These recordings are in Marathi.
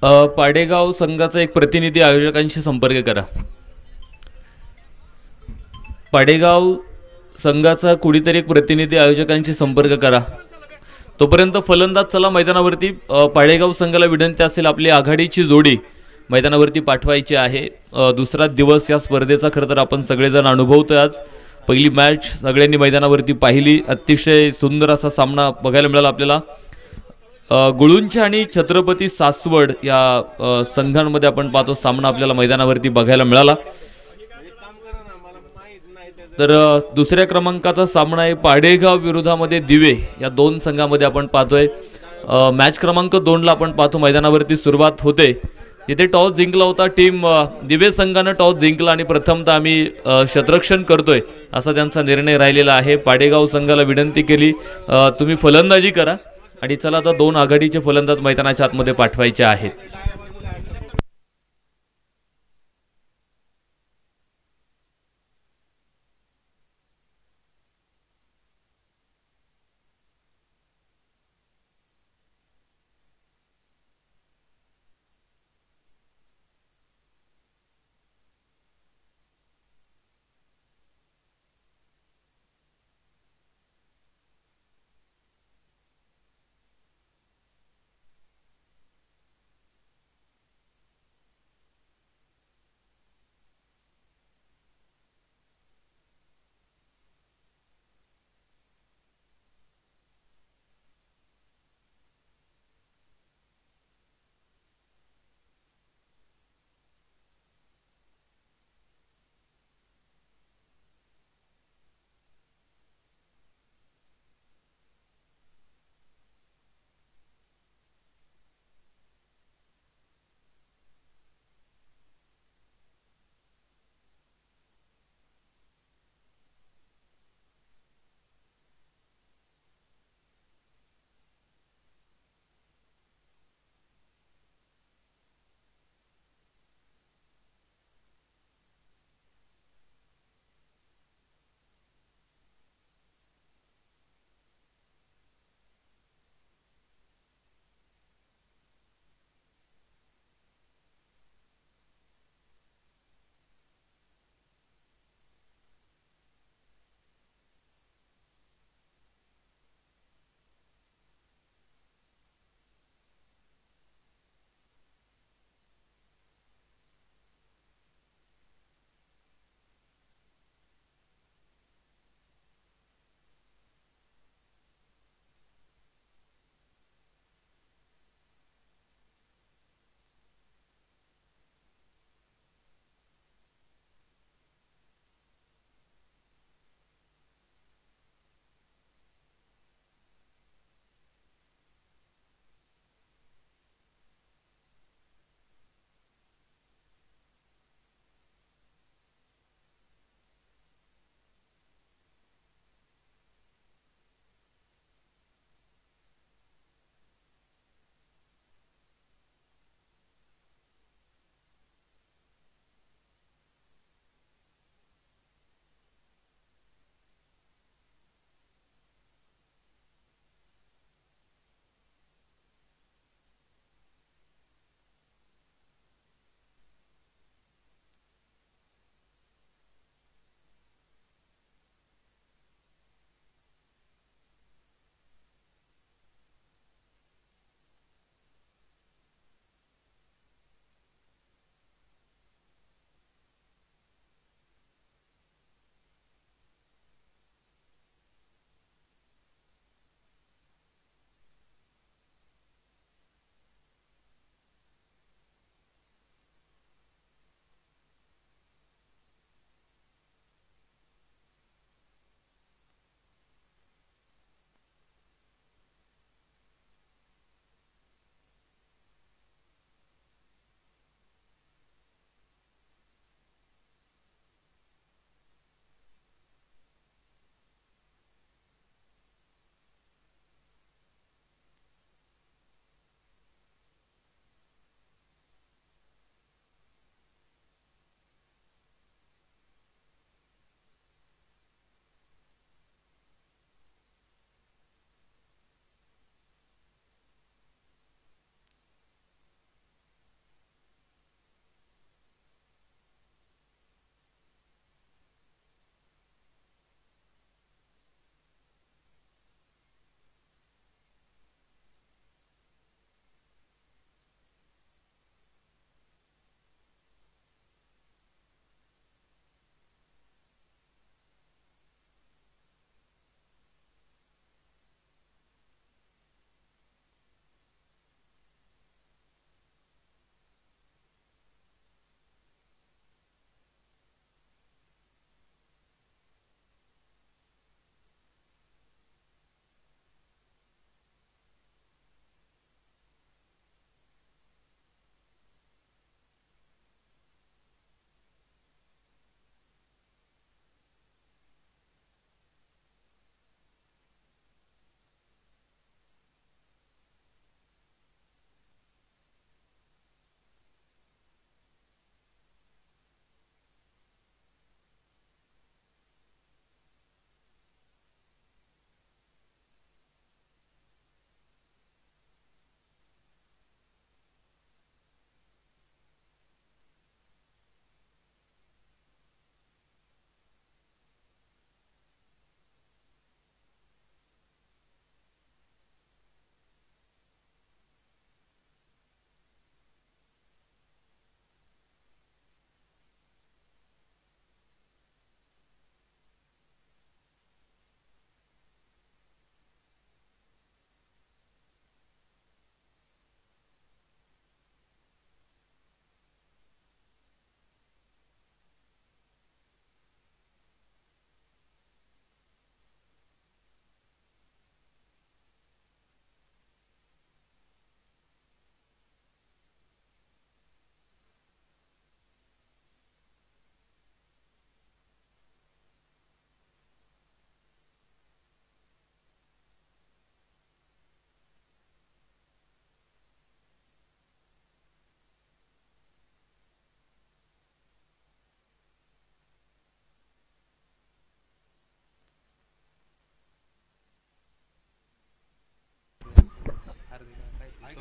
पाडेगाव संघाचा एक प्रतिनिधी आयोजकांशी संपर्क करा. पाडेगाव संघाचा कुणीतरी एक प्रतिनिधी आयोजकांशी संपर्क करा. तोपर्यंत फलंदाज चला मैदानावरती. पाडेगाव संघाला विनंती असेल आपली आघाडीची जोडी मैदानावरती पाठवायची आहे. दुसरा दिवस या स्पर्धेचा खरं तर आपण सगळेजण अनुभवतोय. आज पहिली मॅच सगळ्यांनी मैदानावरती पाहिली. अतिशय सुंदर असा सामना बघायला मिळाला आपल्याला. गुळुंचे आणि छत्रपती सासवड या संघांमध्ये आपण पाहतो सामना आपल्याला मैदानावरती बघायला मिळाला. तर दुसऱ्या क्रमांकाचा सामना आहे पाडेगाव विरोधामध्ये दिवे या दोन संघामध्ये आपण पाहतोय. मॅच क्रमांक 2ला आपण पाहतो मैदानावरती सुरुवात होते. तिथे टॉस जिंकला होता टीम दिवे संघानं टॉस जिंकला आणि प्रथमतः आम्ही क्षेत्ररक्षण करतोय असा त्यांचा निर्णय राहिलेला आहे. पाडेगाव संघाला विनंती केली तुम्ही फलंदाजी करा आणि चला आता 2 आघाडीचे फलंदाज मैदानाच्या आतमध्ये पाठवायचे आहेत.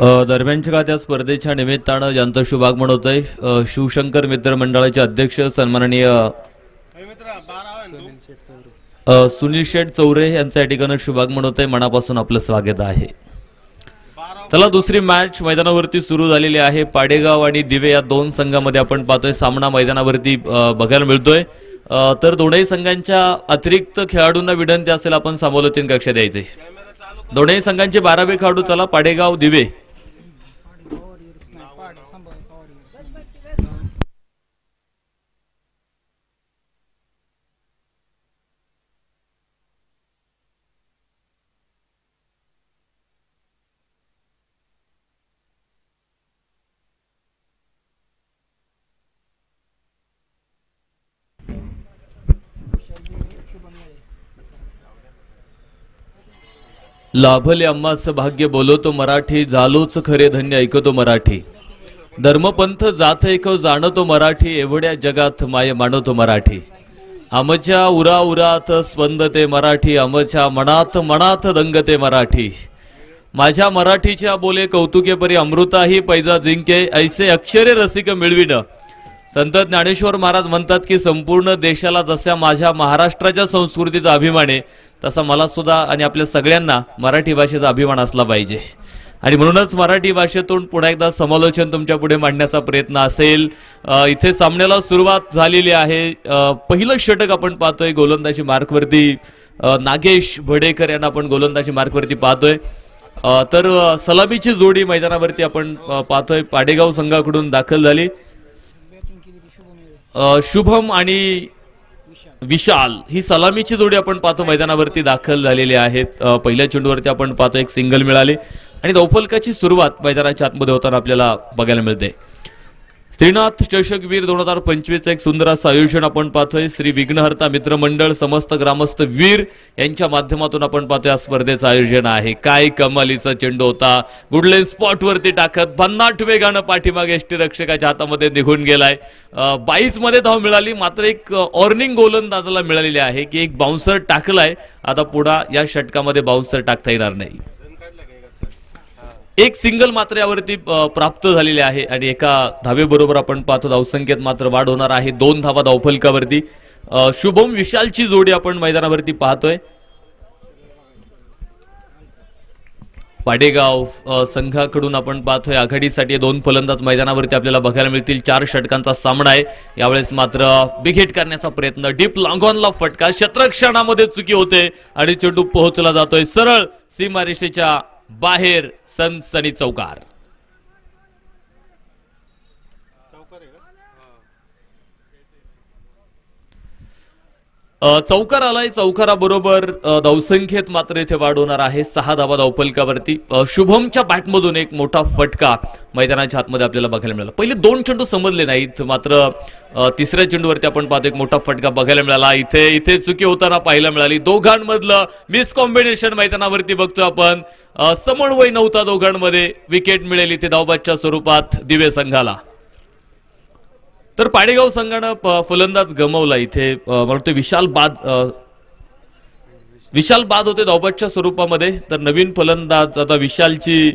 दरम्यानच्या काळात या स्पर्धेच्या निमित्तानं ज्यांचं शुभागमन होतंय शिवशंकर मित्र मंडळाचे अध्यक्ष सन्माननीय सुनील शेठ चौरे यांचं या ठिकाणी शुभागमन होतंय. मनापासून आपलं स्वागत आहे. चला दुसरी मॅच मैदानावरती सुरू झालेली आहे. पाडेगाव आणि दिवे या दोन संघामध्ये आपण पाहतोय सामना मैदानावरती बघायला मिळतोय. तर दोनही संघांच्या अतिरिक्त खेळाडूंना विनंती असेल आपण समालोचन कक्ष द्यायचे. दोनही संघांचे 12वे खेळाडू चला पाडेगाव दिवे. लाभले आम्हास भाग्य बोलतो मराठी झालोच खरे धन्य ऐकतो मराठी धर्मपंथ जात ऐक जाणतो मराठी एवढ्या जगात माय मानतो मराठी आमच्या उरा उरात स्पंदते मराठी आमच्या मनात मनात दंगते मराठी माझ्या मराठीच्या बोले कौतुके परी अमृताही पैजा जिंके ऐसे अक्षरे रसिक मिळविन. संत ज्ञानेश्वर महाराज म्हणतात की संपूर्ण देशाला जशा माझ्या महाराष्ट्राच्या संस्कृतीचा अभिमान आहे तसा मला सुद्धा आणि आपल्या सगळ्यांना मराठी भाषेचा अभिमान असला पाहिजे. आणि म्हणूनच मराठी भाषेतून पुन्हा एकदा समालोचन तुमच्या पुढे मांडण्याचा प्रयत्न असेल. इथे सामन्याला सुरुवात झालेली आहे. पहिलं षटक आपण पाहतोय गोलंदाजी मार्कवरती नागेश भडेकर यांना आपण गोलंदाजी मार्कवरती पाहतोय. तर सलामीची जोडी मैदानावरती आपण पाहतोय पाडेगाव संघाकडून दाखल झाली. शुभम आणि विशाल ही सलामीची जोडी आपण पाहतो मैदानावरती दाखल झालेली आहेत. पहिल्या चेंडूवरती आपण पाहतो एक सिंगल मिळाली आणि धावफलकाची सुरुवात मैदानाच्या आतमध्ये होताना आपल्याला बघायला मिळते. श्रीनाथ चषकवीर 2025 एक सुंदर असं आयोजन आपण पाहतोय. श्री विघ्नहर्ता मित्रमंडळ समस्त ग्रामस्थ वीर यांच्या माध्यमातून आपण पाहतोय या स्पर्धेचं आयोजन आहे. काय कमालीचा चेंडू होता. गुडलेन स्पॉट वरती टाकत भन्नाट वेगानं पाठीमागे यष्टीरक्षकाच्या हातामध्ये निघून गेलाय. 22 मध्ये धाव मिळाली. मात्र एक ऑर्निंग गोलंदाजाला मिळालेली आहे की एक बाउन्सर टाकलाय. आता पुढे या षटकामध्ये बाउन्सर टाकता येणार नाही. एक सिंगल मात्र यावरती प्राप्त झालेले आहे आणि एका धावेबरोबर आपण पाहतो धावसंख्येत मात्र वाढ होणार आहे. 2 धावा धावफलकावरती. शुभम विशालची जोडी आपण मैदानावरती पाहतोय. पाडेगाव संघाकडून आपण पाहतोय आघाडीसाठी 2 फलंदाज मैदानावरती आपल्याला बघायला मिळतील. 4 षटकांचा सामना आहे. यावेळेस मात्र बिघेट करण्याचा प्रयत्न. डीप लॉंगॉनला फटका. शतरक्षणामध्ये चुकी होते आणि चेंडू पोहोचला जातोय सरळ सीमारेषेच्या बाहेर. सनसनी चौकार. चौकार आलाय. चौकाराबरोबर धावसंख्येत मात्र इथे वाढ होणार आहे. 6 धावा धावफलकावरती. शुभमच्या बॅटमधून एक मोठा फटका मैदानाच्या आतमध्ये आपल्याला बघायला मिळाला. पहिले 2 चेंडू समजले नाहीत मात्र तिसऱ्या चेंडूवरती आपण पाहतो एक मोठा फटका बघायला मिळाला. इथे चुकी होताना पाहायला मिळाली. दोघांमधलं मिस कॉम्बिनेशन मैदानावरती बघतोय आपण. समन्वय नव्हता दोघांमध्ये. विकेट मिळेल इथे धावबादच्या स्वरूपात दिवे संघाला. तर पाडेगाव संघानं फलंदाज गमावला इथे. मला वाटतं विशाल बाद होते धावबादच्या स्वरूपामध्ये. तर नवीन फलंदाज आता विशालची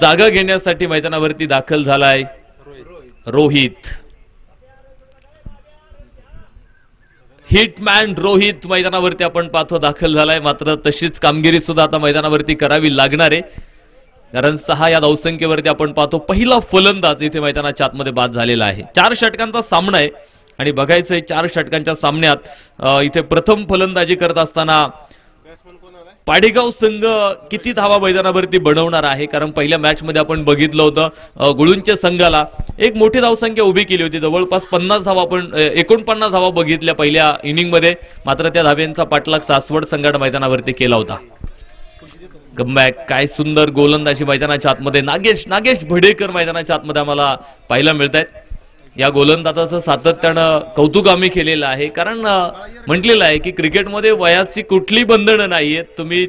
जागा घेण्यासाठी मैदानावरती दाखल झालाय रोहित. हिटमॅन रोहित मैदानावरती आपण पाहतो दाखल झालाय. मात्र तशीच कामगिरी सुद्धा आता मैदानावरती करावी लागणार आहे कारण 6 या धावसंख्येवरती आपण पाहतो पहिला फलंदाज इथे मैदानाच्या आतमध्ये बाद झालेला आहे. 4 षटकांचा सामना आहे आणि बघायचंय 4 षटकांच्या सामन्यात इथे प्रथम फलंदाजी करत असताना पाडेगाव संघ किती धावा मैदानावरती बनवणार आहे. कारण पहिल्या मॅच मध्ये आपण बघितलं होतं गुळूंच्या संघाला एक मोठी धावसंख्या उभी केली होती. जवळपास 50 धावा आपण 49 धावा बघितल्या पहिल्या इनिंग मध्ये. मात्र त्या धाव्यांचा पाठलाग सासवड संघाने मैदानावरती केला होता. कमबॅक. काय सुंदर गोलंदाजी मैदानाच्या आतमध्ये. नागेश भडेकर मैदानाच्या आतमध्ये आम्हाला पाहायला मिळत आहेत. या गोलंदाजाचं सातत्यानं कौतुक आम्ही केलेलं आहे कारण म्हटलेलं आहे की क्रिकेटमध्ये वयाची कुठली बंधनं नाहीयेत. तुम्ही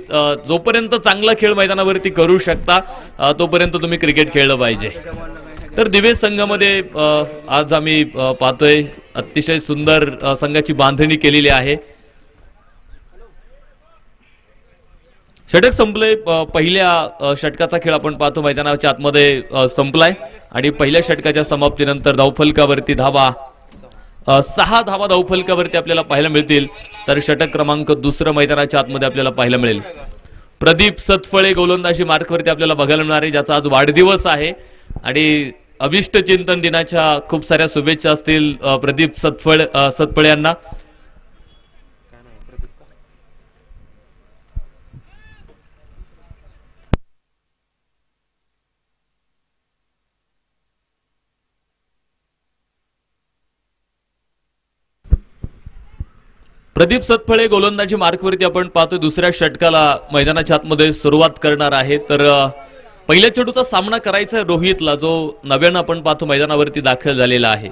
जोपर्यंत चांगला खेळ मैदानावरती करू शकता तोपर्यंत तुम्ही क्रिकेट खेळलं पाहिजे. तर दिवे संघामध्ये आज आम्ही पाहतोय अतिशय सुंदर संघाची बांधणी केलेली आहे. षटक संपले. पहिल्या षटकाचा खेळ आपण पाहतो मैदानाच्या आतमध्ये संपलाय आणि पहिल्या षटकाच्या समाप्तीनंतर धावफलकावरती धावा 6 धावा धावफलकावरती आपल्याला पाहायला मिळतील. तर षटक क्रमांक दुसरं मैदानाच्या आतमध्ये आपल्याला पाहायला मिळेल. प्रदीप सतफळे गोलंदाजी मार्कवरती आपल्याला बघायला मिळणार आहे, ज्याचा आज वाढदिवस आहे आणि अभिष्ट चिंतन दिनाच्या खूप साऱ्या शुभेच्छा असतील प्रदीप सतफळे यांना. प्रदीप सतफळे गोलंदाजी मार्कवरती आपण पाहतोय दुसऱ्या षटकाला मैदानाच्या आतमध्ये सुरुवात करणार आहे. तर पहिल्या चेंडूचा सामना करायचा आहे रोहितला, जो नव्यानं आपण पाहतो मैदानावरती दाखल झालेला आहे.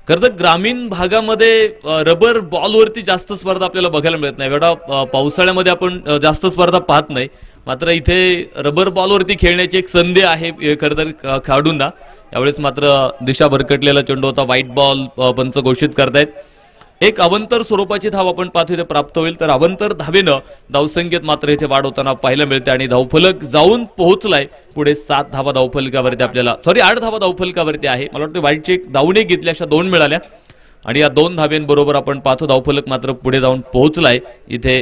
खरं तर ग्रामीण भागामध्ये रबर बॉलवरती जास्त स्पर्धा आपल्याला बघायला मिळत नाही. एवढा पावसाळ्यामध्ये आपण जास्त स्पर्धा पाहत नाही, मात्र इथे रबर बॉलवरती खेळण्याची एक संधी आहे खरं तर खेळाडूंना. यावेळेस मात्र दिशा भरकटलेला चेंडू होता, व्हाईट बॉल पंच घोषित करतायत. एक अवंतर स्वरूपाची धाव आपण पाहतो इथे प्राप्त होईल. तर अवंतर धावेनं धावसंख्येत मात्र इथे वाढ होताना पाहायला मिळते आणि धावफलक जाऊन पोहोचलाय पुढे 7 धावा धावफलकावरती आपल्याला 8 धावा धावफलकावरती आहे. मला वाटतं व्हाईटची एक धावणे घेतली, अशा 2 मिळाल्या आणि या 2 धाव्यांबरोबर आपण पाहतो धावफलक मात्र पुढे जाऊन पोहोचलाय इथे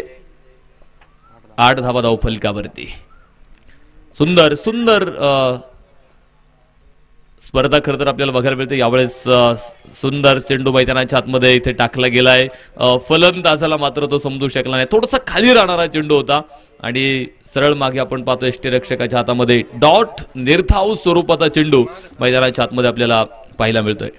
8 धावा धावफलकावरती. सुंदर सुंदर स्पर्धा खरं तर आपल्याला बघायला मिळते. यावेळेस सुंदर चेंडू मैदानाच्या आतमध्ये इथे टाकला गेलाय. फलंदाजाला मात्र तो समजू शकला नाही, थोडासा खाली राहणारा चेंडू होता आणि सरळ मागे आपण पाहतो यष्टीरक्षकाच्या हातामध्ये डॉट निर्धाव स्वरूपाचा चेंडू मैदानाच्या आतमध्ये आपल्याला पाहायला मिळतोय.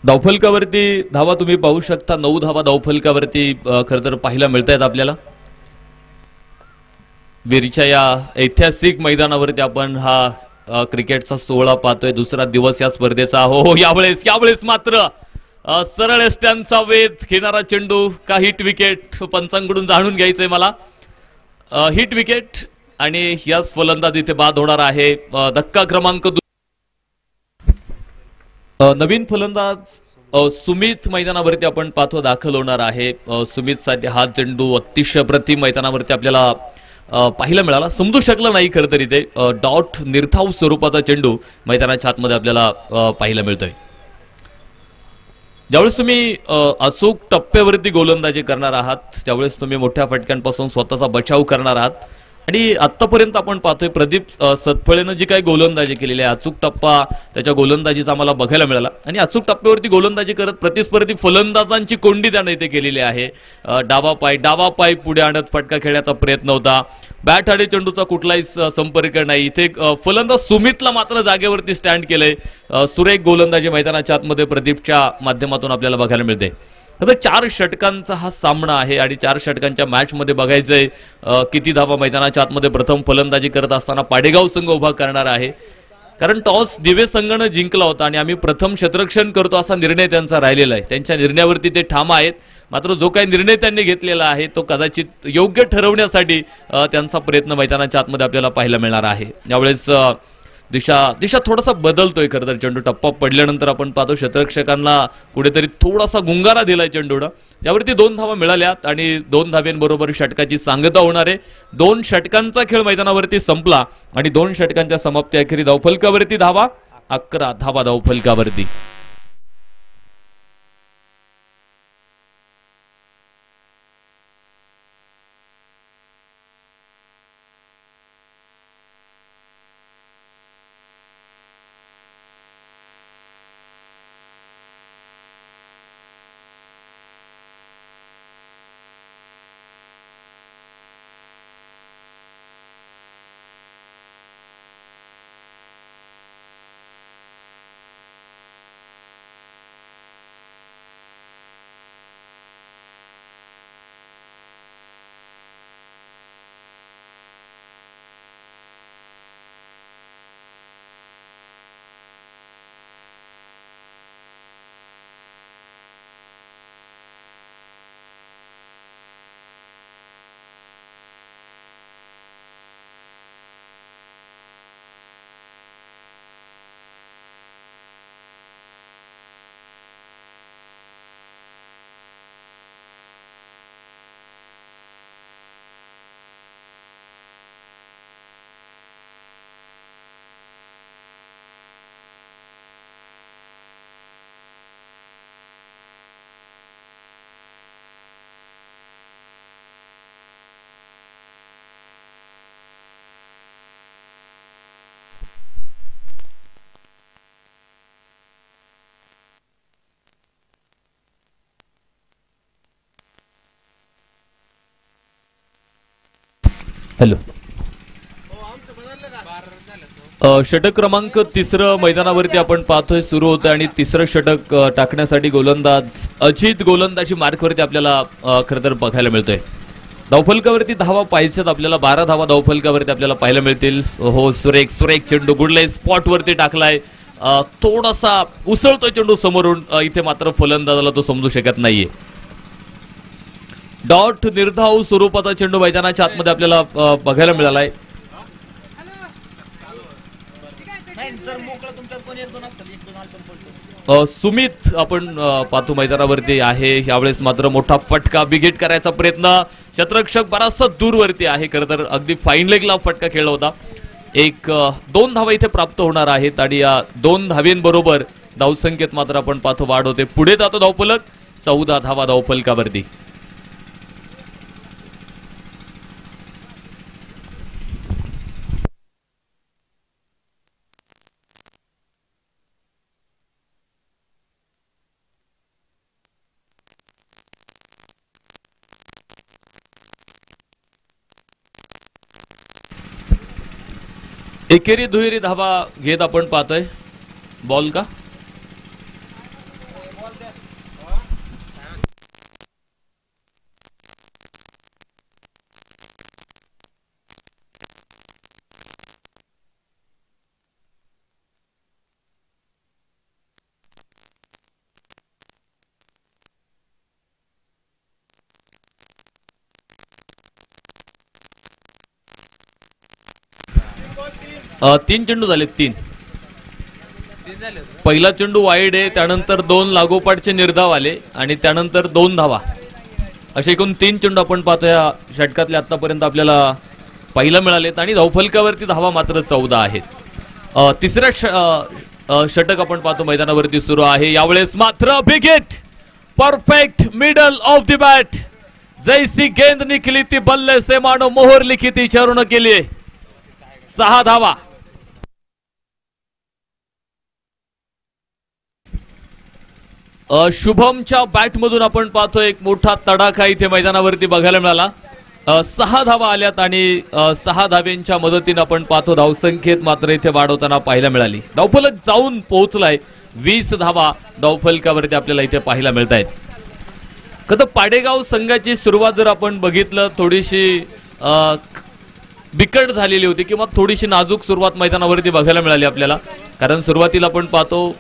धावफलकावरती धावा तुम्ही पाहू शकता. 9 धावा धावफलकावरती खरं तर पाहायला मिळत आहेत आपल्याला. बीरच्या या ऐतिहासिक मैदानावरती आपण हा क्रिकेटचा 16 पाहतोय. दुसरा दिवस या स्पर्धेचा. हो यावेळेस मात्र सरळ स्टँडचा वेध घेणारा चेंडू का हिट विकेट पंचांकडून जाणून घ्यायचंय मला. हिट विकेट आणि याच फलंदाज इथे बाद होणार आहे. धक्का क्रमांक नवीन फलंदाज सुमित मैदानावरती आपण पाहतो दाखल होणार आहे. सुमित साठी हा चेंडू अतिशय प्रतिम मैदानावरती आपल्याला पाहायला मिळाला. समजू शकला नाही खरं तर इथे डॉट निर्धाव स्वरूपाचा चेंडू मैदानाच्या आतमध्ये आपल्याला पाहायला मिळतोय. ज्यावेळेस तुम्ही अचूक टप्प्यावरती गोलंदाजी करणार आहात, त्यावेळेस तुम्ही मोठ्या फटक्यांपासून स्वतःचा बचाव करणार आहात आणि आतापर्यंत आपण पाहतोय प्रदीप सतफळेनं जी काही गोलंदाजी केलेली आहे, अचूक टप्पा त्याच्या गोलंदाजीचा आम्हाला बघायला मिळाला आणि अचूक टप्प्यावरती गोलंदाजी करत प्रतिस्पर्धी फलंदाजांची कोंडी त्यानं इथे केलेली आहे. डावा पाय पुढे आणत फटका खेळण्याचा प्रयत्न होता. बॅट आणि चेंडूचा कुठलाही संपर्क नाही. इथे फलंदाज सुमितला मात्र जागेवरती स्टँड केलंय. सुरेख गोलंदाजी मैदानाच्या आतमध्ये प्रदीपच्या माध्यमातून आपल्याला बघायला मिळते. आता 4 षटकांचा हा सामना आहे आणि 4 षटकांच्या मॅच मध्ये बघायचंय किती धावा मैदानाच्या आतमध्ये प्रथम फलंदाजी करत असताना पाडेगाव संघ उभा करणार आहे. कारण टॉस दिवे संघानं जिंकला होता आणि आम्ही प्रथम क्षेत्ररक्षण करतो असा निर्णय त्यांचा राहिलेला आहे. त्यांच्या निर्णयावरती ते ठाम आहेत. मात्र जो काही निर्णय त्यांनी घेतलेला आहे तो कदाचित योग्य ठरवण्यासाठी त्यांचा प्रयत्न मैदानाच्या आतमध्ये आपल्याला पाहायला मिळणार आहे. यावेळेस दिशा थोडासा बदलतोय. खरं तर चेंडू टप्पा पडल्यानंतर आपण पाहतो क्षेत्ररक्षकांना कुठेतरी थोडासा गुंगारा दिलाय चेंडूनं. यावरती 2 धावा मिळाल्यात आणि 2 धाव्यांबरोबर षटकाची सांगता होणार आहे. 2 षटकांचा खेळ मैदानावरती संपला आणि 2 षटकांच्या समाप्ती अखेरी धावफलकावरती धावा 11 धावा धावफलकावरती. हॅलो. षटक क्रमांक 3 मैदानावरती आपण पाहतोय सुरू होतं आणि तिसरं षटक टाकण्यासाठी गोलंदाज अजित गोलंदाजी मार्कवरती आपल्याला खरं तर बघायला मिळतोय. धावफलकावरती धावा पाहिजेत आपल्याला, 12 धावा धावफलकावरती आपल्याला पाहायला मिळतील. हो, सुरेख सुरेख चेंडू गुडले स्पॉट वरती टाकलाय, थोडासा उसळतोय चेंडू समोरून, इथे मात्र फलंदाजाला तो समजू शकत नाहीये. डॉट निर्धाव स्वरूपाचा चेंडू मैदानाच्या आतमध्ये आपल्याला बघायला मिळालाय. सुमित आपण पाहतो मैदानावरती आहे. यावेळेस मात्र मोठा फटका, बिगेट करायचा प्रयत्न, क्षेत्ररक्षक बराचसा दूरवरती आहे. खरं तर अगदी फाईन लेगला फटका खेळला होता. 2 धावा इथे प्राप्त होणार आहेत आणि या 2 धावेंबरोबर धावसंख्येत मात्र आपण पाहतो वाढ होते. पुढे जातो धावफलक, 14 धावा धावफलकावरती. एकेरी दुहेरी धावा घेत आपण पाहतोय. बॉल का तीन चेंडू झाले. 3 पहिला चेंडू वाईड आहे, त्यानंतर 2 लागोपाठचे निर्धाव आले आणि त्यानंतर 2 धावा, असे एकूण 3 चेंडू आपण पाहतो या षटकातले आतापर्यंत आपल्याला पाहायला मिळालेत आणि धावफलकावरती धावा मात्र 14 आहेत. तिसऱ्या षटक आपण पाहतो मैदानावरती सुरू आहे. यावेळेस मात्र बिगेट, perfect middle of the bat, जैसी गेंद निकली ती बल्ले से मानो मोहर लिखी थी चरण के लिए. 6 धावा. शुभमच्या बॅटमधून आपण पाहतो एक मोठा तडाखा इथे मैदानावरती बघायला मिळाला. 6 धावा आल्यात आणि 6 धाव्यांच्या मदतीने आपण पाहतो धावसंख्येत मात्र इथे वाढवताना पाहायला मिळाली. धावफलक जाऊन पोहोचलाय. 20 धावा धावफलकावरती आपल्याला इथे पाहायला मिळत आहेत. खरं पाडेगाव संघाची सुरुवात जर आपण बघितलं, थोडीशी बिकट झालेली होती किंवा थोडीशी नाजूक सुरुवात मैदानावरती बघायला मिळाली आपल्याला. कारण सुरुवातीला आपण पाहतो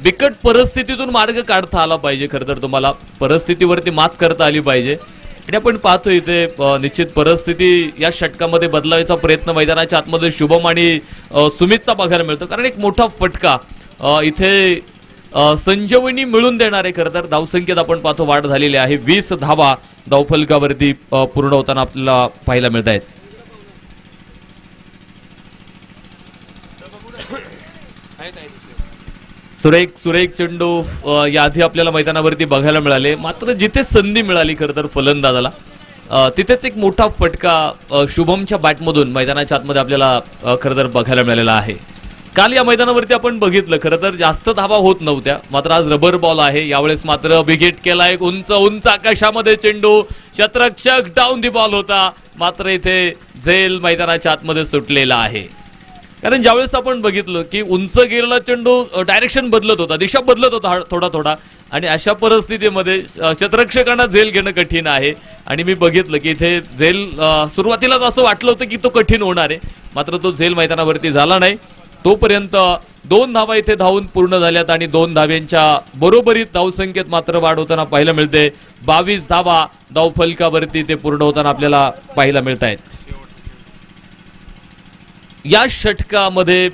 बिकट परिस्थितीतून मार्ग काढता आला पाहिजे. खरं तर तुम्हाला परिस्थितीवरती मात करता आली पाहिजे आणि आपण पाहतो इथे निश्चित परिस्थिती या षटकामध्ये बदलायचा प्रयत्न मैदानाच्या आतमध्ये शुभम आणि सुमितचा बघायला मिळतो. कारण एक मोठा फटका इथे संजीवनी मिळून देणार आहे. खरं तर धावसंख्येत आपण पाहतो वाढ झालेली आहे. 20 धावा धावफलकावरती पूर्ण होताना आपल्याला पाहायला मिळत आहेत. सुरेख चेंडू याआधी आपल्याला मैदानावरती बघायला मिळाले. मात्र जिथे संधी मिळाली खरं तर फलंदाजाला, तिथेच एक मोठा फटका शुभमच्या बॅटमधून मैदानाच्या आतमध्ये आपल्याला खरं तर बघायला मिळालेला आहे. काल या मैदानावरती आपण बघितलं खरं तर जास्त धावा होत नव्हत्या, मात्र आज रबर बॉल आहे. यावेळेस मात्र बिगेट केला. एक उंच आकाशामध्ये चेंडू, क्षेत्ररक्षक डाऊन दी बॉल होता, मात्र इथे झेल मैदानाच्या आतमध्ये सुटलेला आहे. कारण ज्यावेळेस आपण बघितलं की उंच गेलेला चेंडू डायरेक्शन बदलत होता, दिशा बदलत होता थोडा आणि अशा परिस्थितीमध्ये क्षेत्ररक्षकांना झेल घेणं कठीण आहे. आणि मी बघितलं की इथे झेल सुरुवातीलाच असं वाटलं होतं की तो कठीण होणार आहे, मात्र तो झेल मैदानावरती झाला नाही. तोपर्यंत 2 धावा इथे धावून पूर्ण झाल्यात आणि 2 धाव्यांच्या बरोबरीत धावसंख्येत मात्र वाढ होताना पाहायला मिळते. 22 धावा धावफलकावरती ते पूर्ण होताना आपल्याला पाहायला मिळत आहेत. या षटकामध्ये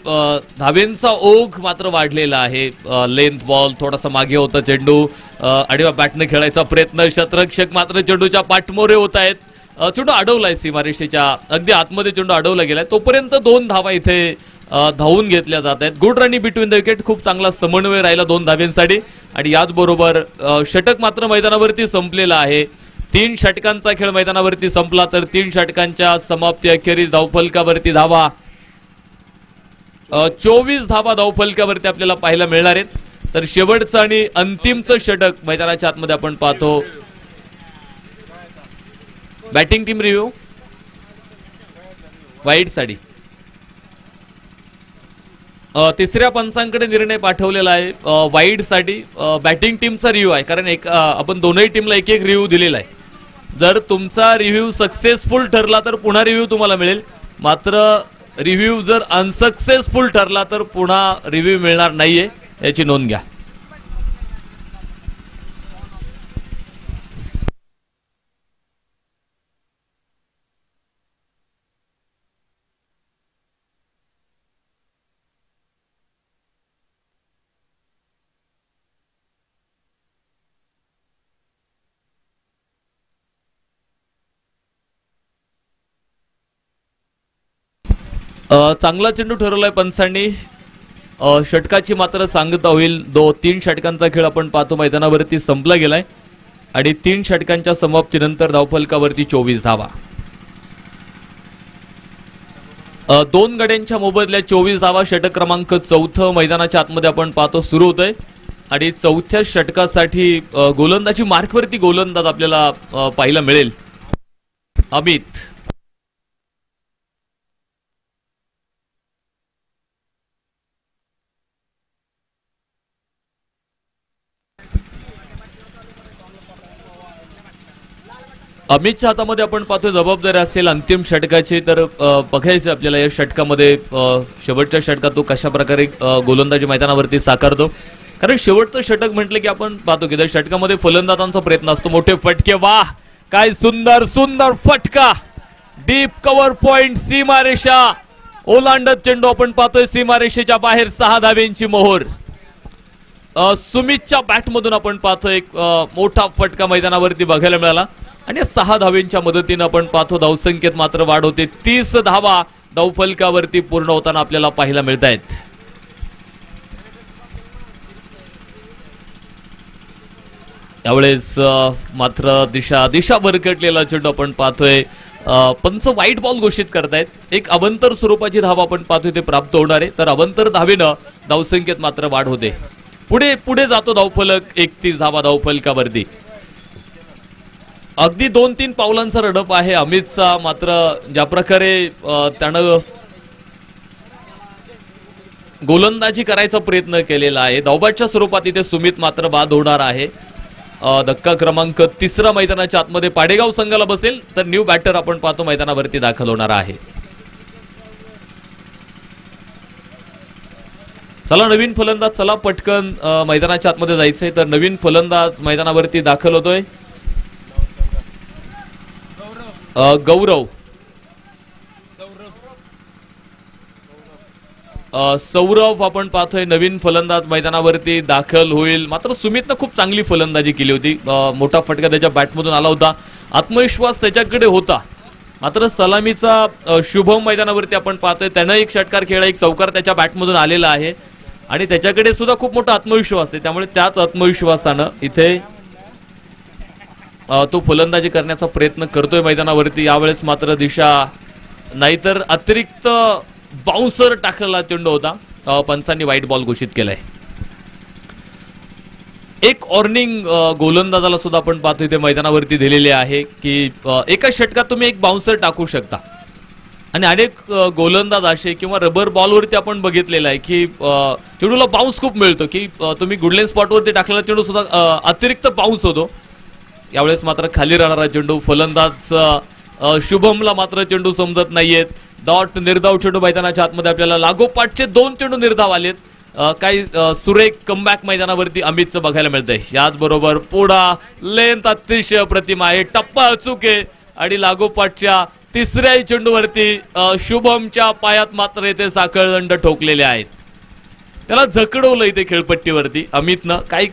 धावेंचा ओघ मात्र वाढलेला आहे. लेंथ बॉल, थोडासा मागे होता चेंडू, आडव्या बॅटने खेळायचा प्रयत्न, क्षेत्ररक्षक मात्र चेंडूच्या पाठमोरे होत आहेत. चेंडू अडवलाय सीमारेषेच्या अगदी आतमध्ये, चेंडू अडवला गेलाय. तोपर्यंत 2 धावा इथे धावून घेतल्या जात आहेत. Good running between the wicket, खूप चांगला समन्वय राहिला 2 धाव्यांसाठी. आणि याचबरोबर षटक मात्र मैदानावरती संपलेला आहे. 3 षटकांचा खेळ मैदानावरती संपला तर 3 षटकांच्या समाप्ती अखेरीस धावफलकावरती धावा 24 धावा धावफलकावरती आपल्याला पाहायला मिळणार आहेत. तर शेवटचं आणि अंतिमचं षटक मैदानाच्या आतमध्ये आपण पाहतो. Batting team review. वाईट साठी तिसऱ्या पंचांकडे निर्णय पाठवलेला आहे वाईड साठी बॅटिंग टीमचा रिव्ह्यू आहे, कारण एक आपण दोनही टीमला एक एक रिव्ह्यू दिलेला आहे. जर तुमचा रिव्ह्यू सक्सेसफुल ठरला तर पुन्हा रिव्ह्यू तुम्हाला मिळेल, मात्र रिव्ह्यू जर अनसक्सेसफुल ठरला तर पुन्हा रिव्ह्यू मिळणार नाहीये, याची नोंद घ्या. चांगला चेंडू ठरवलाय पंचांनी. षटकाची मात्र सांगता होईल. 3 षटकांचा खेळ आपण पाहतो मैदानावरती संपला गेलाय आणि 3 षटकांच्या समाप्तीनंतर धावफलकावरती 24 धावा. 2 गड्यांच्या मोबदल्यात 24 धावा. षटक क्रमांक 4 मैदानाच्या आतमध्ये आपण पाहतो सुरू होतोय आणि 4थ्या षटकासाठी गोलंदाजी मार्कवरती गोलंदाज आपल्याला पाहायला मिळेल. अमित अमितच्या हातामध्ये आपण पाहतोय जबाबदारी असेल अंतिम षटकाची. तर बघायचं आपल्याला या षटकामध्ये शेवटच्या षटकात तो कशा प्रकारे गोलंदाजी मैदानावरती साकारतो, कारण शेवटचं षटक म्हटलं की आपण पाहतो की त्या षटकामध्ये फलंदाजांचा प्रयत्न असतो. मोठे फटके, वाह काय सुंदर सुंदर फटका, डीप कव्हर पॉइंट, सीमारेषा ओलांडत चेंडू आपण पाहतोय सीमारेषेच्या बाहेर. 6 धाब्यांची मोहोर सुमितच्या बॅटमधून आपण पाहतोय. एक मोठा फटका मैदानावरती बघायला मिळाला आणि 6 धावेंच्या मदतीने आपण पाहतो धावसंख्येत मात्र वाढ होते. 30 धावा धावफलकावरती पूर्ण होताना आपल्याला पाहायला मिळत आहेत. यावेळेस मात्र दिशा भरकटलेला चेंडू आपण पाहतोय. पंच वाईट बॉल घोषित करतायत. एक अवंतर स्वरूपाची धाव आपण पाहतोय ते प्राप्त होणार आहे, तर अवंतर धावेनं धावसंख्येत मात्र वाढ होते. पुढे पुढे जातो धावफलक. 31 धावा धावफलकावरती. अगदी 2-3 पावलांचा रडप आहे अमितचा. मात्र ज्या प्रकारे त्यानं गोलंदाजी करायचा प्रयत्न केलेला आहे धावबादच्या स्वरूपात, इथे सुमित मात्र बाद होणार आहे. धक्का क्रमांक 3 मैदानाच्या आतमध्ये पाडेगाव संघाला बसेल, तर न्यू बॅटर आपण पाहतो मैदानावरती दाखल होणार आहे. चला नवीन फलंदाज, चला पटकन मैदानाच्या आतमध्ये जायचंय. तर नवीन फलंदाज मैदानावरती दाखल होतोय. गौरव सौरभ आपण पाहतोय नवीन फलंदाज मैदानावरती दाखल होईल. मात्र सुमितनं खूप चांगली फलंदाजी केली होती. मोठा फटका त्याच्या बॅटमधून आला होता. आत्मविश्वास त्याच्याकडे होता. मात्र सलामीचा शुभम मैदानावरती आपण पाहतोय. त्यानं एक षटकार खेळला, एक चौकार त्याच्या बॅटमधून आलेला आहे आणि त्याच्याकडे सुद्धा खूप मोठा आत्मविश्वास आहे. त्यामुळे त्याच आत्मविश्वासानं इथे तो फलंदाजी करण्याचा प्रयत्न करतोय मैदानावरती. यावेळेस मात्र दिशा नाहीतर अतिरिक्त बाउन्सर टाकलेला चेंडू होता. पंचांनी वाईट बॉल घोषित केलाय. एक वॉर्निंग गोलंदाजाला सुद्धा आपण पाहतोय ते मैदानावरती दिलेली आहे की एका षटकात तुम्ही एक बाउन्सर टाकू शकता. आणि अनेक गोलंदाज असे किंवा रबर बॉलवरती आपण बघितलेलं आहे की चेंडूला बाउन्स खूप मिळतो, की तुम्ही गुडलेन स्पॉटवरती टाकलेला चेंडू सुद्धा अतिरिक्त बाउन्स होतो. यावेळेस मात्र खाली राहणारा चेंडू, फलंदाज शुभमला मात्र चेंडू समजत नाहीयेत. डॉट निर्धाव चेंडू मैदानाच्या आतमध्ये आपल्याला लागोपाठचे 2 चेंडू निर्धाव आलेत. काही सुरेख कमबॅक मैदानावरती अमितचं बघायला मिळतंय. याचबरोबर पुढा लेंथ अतिशय प्रतिमा आहे, टप्पा अचूक आहे आणि लागोपाठच्या 3ऱ्या चेंडूवरती शुभमच्या पायात मात्र येथे साखळदंड ठोकलेले आहेत. त्याला झकडवलं इथे खेळपट्टीवरती अमितनं. काही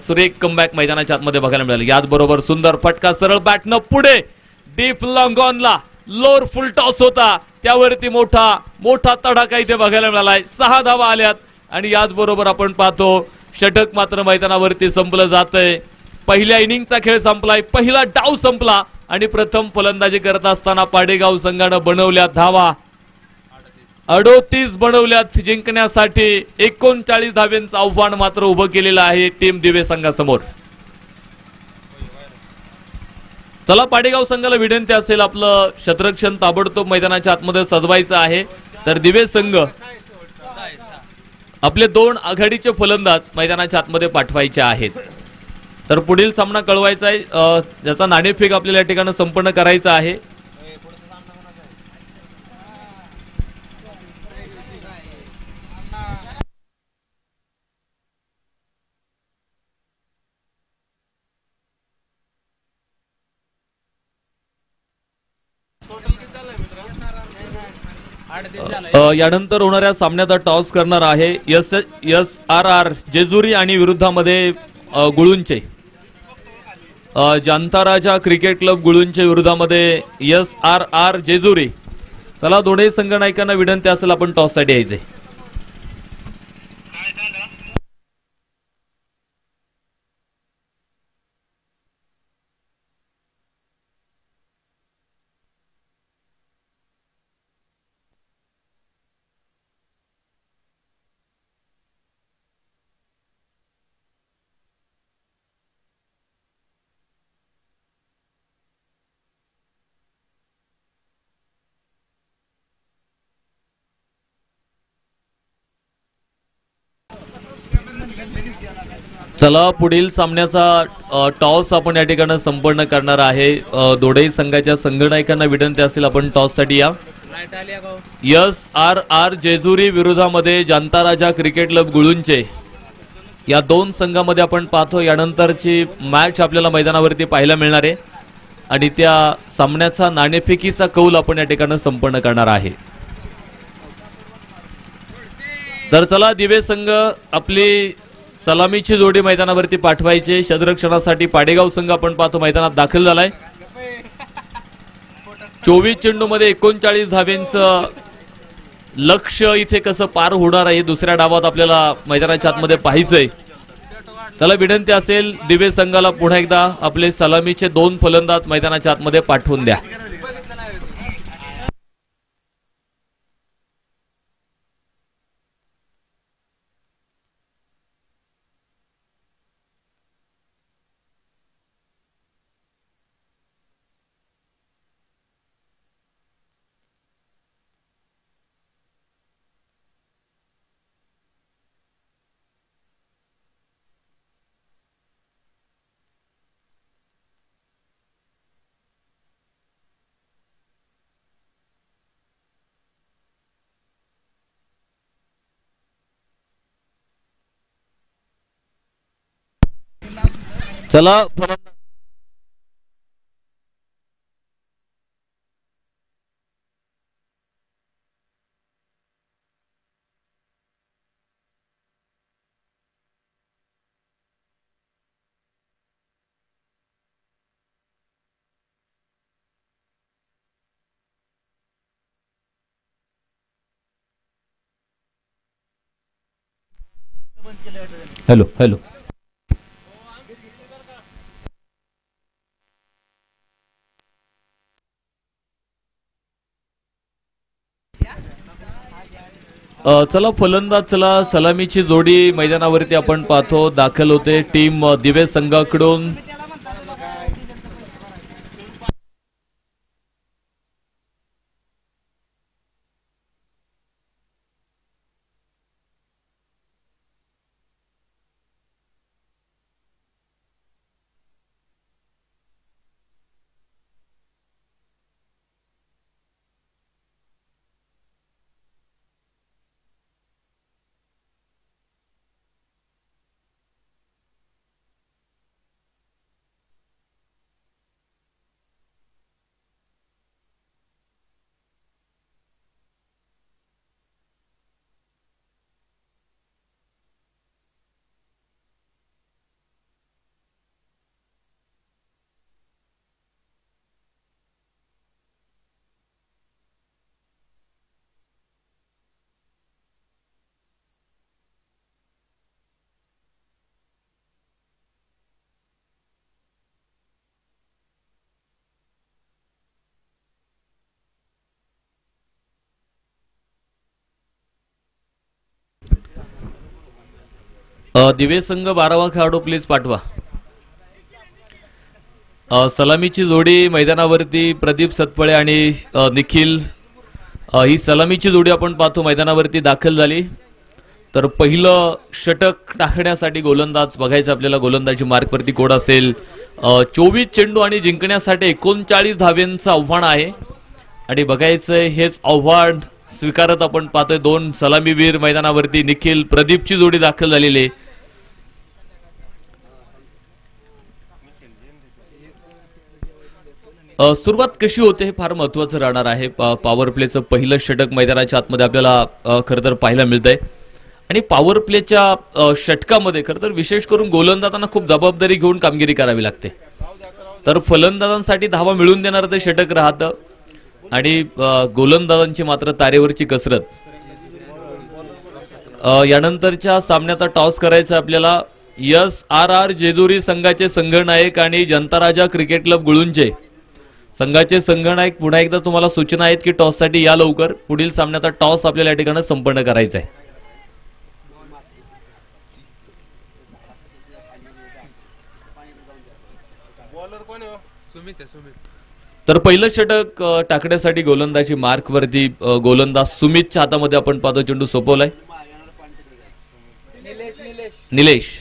सुरेख कमबॅक मैदानाच्या आतमध्ये बघायला मिळालं. याचबरोबर सुंदर फटका सरळ बॅटनं पुढे डीप लॉंग ऑनला. लोअर फुल टॉस होता, त्यावरती मोठा तडाखा इथे बघायला मिळालाय. 6 धावा आल्यात आणि याचबरोबर आपण पाहतो षटक मात्र मैदानावरती संपलं जातंय. पहिल्या इनिंगचा खेळ संपलाय, पहिला डाव संपला आणि प्रथम फलंदाजी करत असताना पाडेगाव संघानं बनवल्या धावा 38 बनवल्यात. जिंकण्यासाठी 39 धाव्यांचं आव्हान मात्र उभं केलेलं आहे टीम दिवे संघासमोर. चला पाडेगाव संघाला विनंती असेल आपलं शतरक्षण ताबडतोब मैदानाच्या आतमध्ये सजवायचं आहे. तर दिवे संघ आपले 2 आघाडीचे फलंदाज मैदानाच्या आतमध्ये पाठवायचे आहेत. तर पुढील सामना कळवायचा आहे, ज्याचा नाणेफेक आपल्याला या ठिकाणी संपन्न करायचा आहे. यानंतर होणाऱ्या सामन्यात टॉस करणार आहे SRR जेजुरी आणि विरुद्धामध्ये गुळुंचे, जांताराजा क्रिकेट क्लब गुळुंचे विरुद्धामध्ये SRR जेजुरी. चला दोन्ही संघ नायकांना विनंती असेल आपण टॉस साठी यायचे. चला पुढील सामन्याचा टॉस आपण या ठिकाणी संपन्न करणार आहे. दोन्ही संघाच्या संघनायकांना विनंती असेल आपण टॉस साठी या. SRR जेजुरी विरोधामध्ये जांताराजा क्रिकेट क्लब गुळुंचे या 2 संघामध्ये आपण पाहतो. यानंतरची मॅच आपल्याला मैदानावरती पाहायला मिळणार आहे आणि त्या सामन्याचा नाणेफेकीचा कौल आपण या ठिकाणी संपन्न करणार आहे. तर चला दिवे संघ आपली सलामीची जोडी मैदानावरती पाठवायचे. क्षेत्ररक्षणासाठी पाडेगाव संघ आपण पाहतो मैदानात दाखल झालाय. 24 चेंडूमध्ये 39 धावेंचं लक्ष्य इथे कसं पार होणार आहे दुसऱ्या डावात आपल्याला मैदानाच्या आतमध्ये पाहायचंय. त्याला विनंती असेल दिवे संघाला पुन्हा एकदा आपले सलामीचे 2 फलंदाज मैदानाच्या आतमध्ये पाठवून द्या. चला हॅलो हॅलो चला फलंदाज चला सलामीची जोडी मैदानावरती आपण पाहतो दाखल होते. टीम दिवे संघाकडून दिवे संघ 12वा खेळाडू प्लीज पाठवा. सलामीची जोडी मैदानावरती प्रदीप सतपळे आणि निखिल, ही सलामीची जोडी आपण पाहतो मैदानावरती दाखल झाली. तर पहिलं षटक टाकण्यासाठी गोलंदाज बघायचं आपल्याला. गोलंदाजी मार्कवरती कोड असेल 24 चेंडू आणि जिंकण्यासाठी 39 धाव्यांचं आव्हान आहे. आणि बघायचंय हेच आव्हान स्वीकारत आपण पाहतोय दोन सलामीवीर मैदानावरती. निखिल प्रदीपची जोडी दाखल झालेली आहे. सुरुवात कशी होते हे फार महत्वाचं राहणार आहे. पॉवर प्लेचं पहिलं षटक मैदानाच्या आतमध्ये आपल्याला खरं तर पाहायला मिळतंय. आणि पॉवर प्लेच्या षटकामध्ये खरं तर विशेष करून गोलंदाजांना खूप जबाबदारी घेऊन कामगिरी करावी लागते. तर फलंदाजांसाठी धावा मिळवून देणारं ते षटक राहतं आणि गोलंदाजांची मात्र तारेवरची कसरत. यानंतरच्या सामन्याचा टॉस करायचा आपल्याला. SRR जेजुरी संघाचे संघनायक आणि जनता राजा क्रिकेट क्लब गुळुंजे संघाचे संघनायक पुन्हा एकदा तुम्हाला सूचना आहेत की टॉससाठी या लवकर. पुढील सामन्याचा टॉस आपल्याला या ठिकाणी संपन्न करायचा आहे. तर पहिलं षटक टाकण्यासाठी गोलंदाजी मार्कवरती गोलंदाज सुमितच्या हातामध्ये आपण पाहतो. चेंडू सोपवलाय निलेश.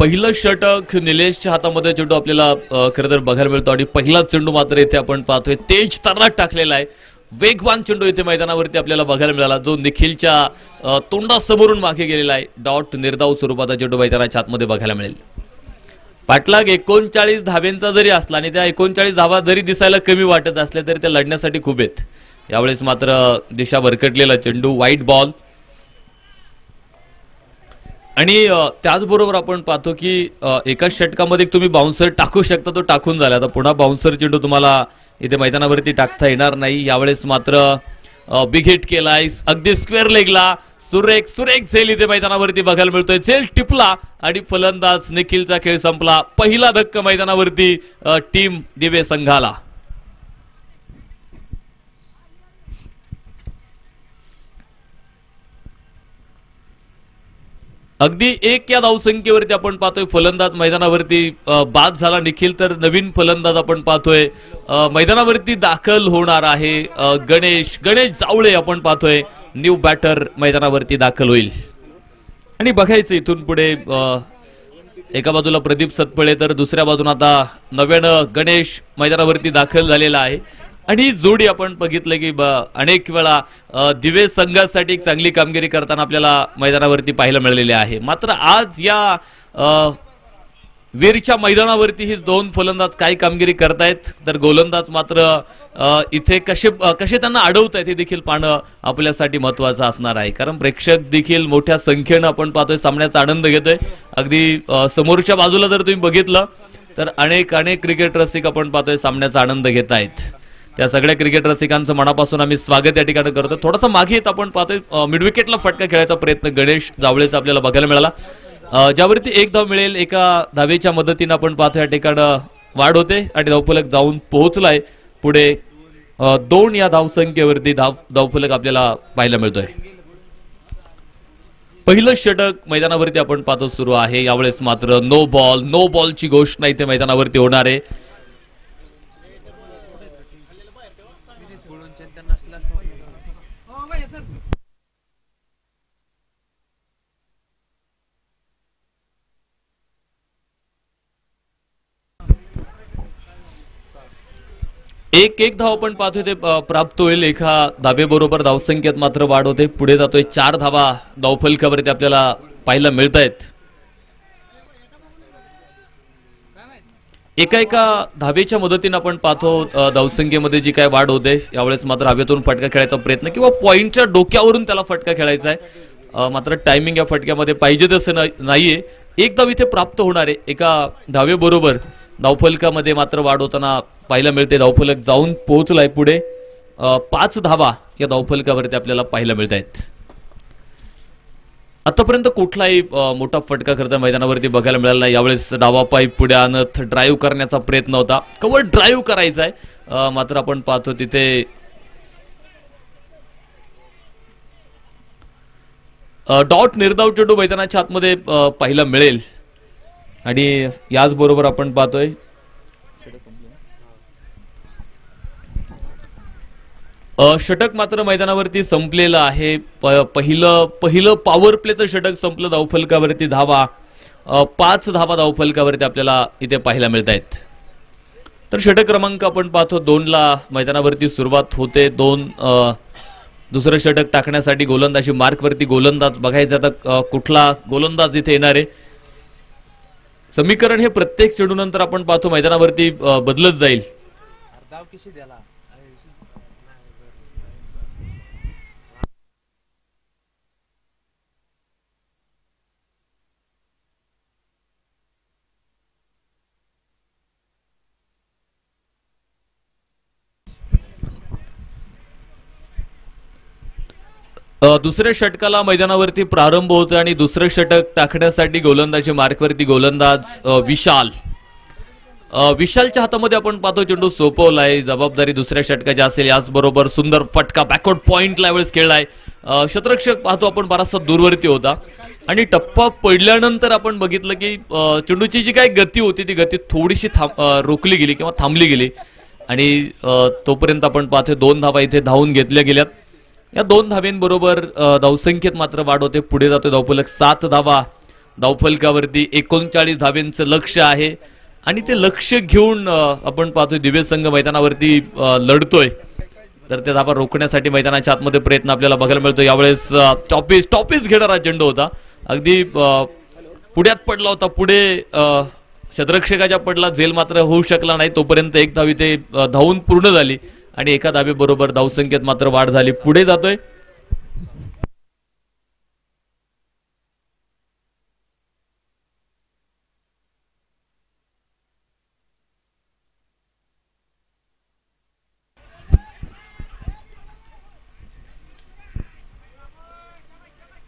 पहिलं षटक निलेशच्या हातामध्ये चेंडू आपल्याला खरं तर बघायला मिळतो. आणि पहिला चेंडू मात्र इथे आपण पाहतोय तेज तर्राट टाकलेला आहे. वेगवान चेंडू इथे मैदानावरती आपल्याला बघायला मिळाला जो निखिलच्या तोंडासमोरून मागे गेलेला आहे. डॉट निर्धाव स्वरूपाचा चेंडू मैदानाच्या आतमध्ये बघायला मिळेल. पाठलाग 39 धाव्यांचा जरी असला आणि त्या 39 धावा जरी दिसायला कमी वाटत असल्या तरी त्या लढण्यासाठी खूप आहेत. यावेळेस मात्र दिशा भरकटलेला चेंडू वाईट बॉल. आणि त्याचबरोबर आपण पाहतो की एकाच षटकामध्ये तुम्ही बाउन्सर टाकू शकता, तो टाकून झाला. आता पुन्हा बाउन्सर चेंडू तुम्हाला इथे मैदानावरती टाकता येणार नाही. यावेळेस मात्र बिग हिट केलाय अगदी स्क्वेअर लेगला. सुरेख सुरेख झेल इथे मैदानावरती बघायला मिळतोय. झेल टिपला आणि फलंदाज निखिलचा खेळ संपला. पहिला धक्का मैदानावरती टीम दिवे संघाला. अगदी 1 या धावसंख्येवरती आपण पाहतोय फलंदाज मैदानावरती बाद झाला निखिल. तर नवीन फलंदाज आपण पाहतोय मैदानावरती दाखल होणार आहे. गणेश जावळे आपण पाहतोय न्यू बॅटर मैदानावरती दाखल होईल. आणि बघायचं इथून पुढे एका बाजूला प्रदीप सतपळे तर दुसऱ्या बाजूला आता नव्यानं गणेश मैदानावरती दाखल झालेला आहे. आणि जोडी आपण बघितलं की अनेक वेळा दिवे संघासाठी एक चांगली कामगिरी करताना आपल्याला मैदानावरती पाहायला मिळालेले आहे. मात्र आज या वीरच्या मैदानावरती ही दोन फलंदाज काय कामगिरी करतायत तर गोलंदाज मात्र इथे कसे त्यांना अडवतायत हे देखील पाहणं आपल्यासाठी महत्वाचं असणार आहे. कारण प्रेक्षक देखील मोठ्या संख्येनं आपण पाहतोय सामन्याचा आनंद घेतोय. अगदी समोरच्या बाजूला जर तुम्ही बघितलं तर अनेक क्रिकेट रसिक आपण पाहतोय सामन्याचा आनंद घेत आहेत. त्या सगळ्या क्रिकेट रसिकांचं मनापासून आम्ही स्वागत या ठिकाणी करतो. थोडासा मागे येत आपण पाहतोय मिड विकेटला फटका खेळायचा प्रयत्न गणेश जावळेचा आपल्याला बघायला मिळाला. ज्यावरती 1 धाव मिळेल. एका धावेच्या मदतीने आपण पाहतो या ठिकाणी वाढ होते आणि धावफलक जाऊन पोहोचलाय पुढे 2 या धावसंख्येवरती धावफलक आपल्याला पाहायला मिळतोय. पहिलं षटक मैदानावरती आपण पाहतो सुरू आहे. यावेळेस मात्र नो बॉलची घोषणा इथे मैदानावरती होणार आहे. एक धाव आपण पाहतोय ते प्राप्त होईल. एका धावेबरोबर धावसंख्येत मात्र वाढ होते. पुढे जातोय 4 धावा धावफलकावरती आपल्याला पाहायला मिळत आहेत. एका धावेच्या मदतीने आपण पाहतो धावसंख्येमध्ये जी काय वाढ होते. यावेळेस मात्र हवेतून फटका खेळायचा प्रयत्न किंवा पॉइंटच्या डोक्यावरून त्याला फटका खेळायचा आहे. मात्र टायमिंग या फटक्यामध्ये पाहिजे तसं नाहीये. 1 धाव इथे प्राप्त होणार आहे. एका धावेबरोबर धावफलकामध्ये मात्र वाढ होताना पाहायला मिळते. धावफलक जाऊन पोहोचलाय पुढे. 5 धावा या धावफलकावरती आपल्याला पाहायला मिळत आहेत. आतापर्यंत कुठलाही मोठा फटका खरं तर मैदानावरती बघायला मिळाला नाही. यावेळेस डावा पाय पुढे आणत ड्राईव्ह करण्याचा प्रयत्न होता, कव्हर ड्राईव्ह करायचा आहे, मात्र आपण पाहतो तिथे डॉट निर्धाव चेंडू मैदानाच्या आतमध्ये पाहायला मिळेल. आणि याचबरोबर आपण पाहतोय षटक मात्र मैदानावरती संपलेलं आहे. पहिलं पॉवर प्लेचं षटक संपलं. धावफलकावरती धावा 5 धावा धावफलकावरती आपल्याला इथे पाहायला मिळत आहेत. तर षटक क्रमांक आपण पाहतो 2ला मैदानावरती सुरुवात होते. दुसरं षटक टाकण्यासाठी गोलंदाजी मार्कवरती गोलंदाज बघायचा आता कुठला गोलंदाज इथे येणार आहे. समीकरण हे प्रत्येक चेंडूनंतर आपण पाहतो मैदानावरती बदलत जाईल. दुसऱ्या षटकाला मैदानावरती प्रारंभ होतो आणि दुसरं षटक टाकण्यासाठी गोलंदाजी मार्कवरती गोलंदाज विशालच्या हातामध्ये आपण पाहतो चेंडू सोपवलाय. जबाबदारी दुसऱ्या षटकाची असेल. याचबरोबर सुंदर फटका बॅकवर्ड पॉइंटला वेळेस खेळलाय. क्षेत्ररक्षक पाहतो आपण बराचसा दूरवरती होता आणि टप्पा पडल्यानंतर आपण बघितलं की चेंडूची जी काही गती होती ती गती थोडीशी रोखली गेली किंवा थांबली गेली आणि तोपर्यंत आपण पाहतोय 2 धावा इथे धावून घेतल्या गेल्यात. या 2 धाव्यांबरोबर धावसंख्येत मात्र वाढ होते. पुढे जातोय धावफलक 7 धावा धावफलकावरती 39 धाव्यांचं लक्ष आहे आणि ते लक्ष घेऊन आपण पाहतोय दिव्य संघ मैदानावरती लढतोय. तर ते धावा रोखण्यासाठी मैदानाच्या आतमध्ये प्रयत्न आपल्याला बघायला मिळतो. यावेळेस टॉपिस घेणारा चेंडू होता. अगदी पुढ्यात पडला होता. पुढे क्षेत्ररक्षकाच्या पडला. झेल मात्र होऊ शकला नाही. तोपर्यंत एक धाव इथे धावून पूर्ण झाली आणि एका धावेबरोबर धावसंख्येत मात्र वाढ झाली. पुढे जातोय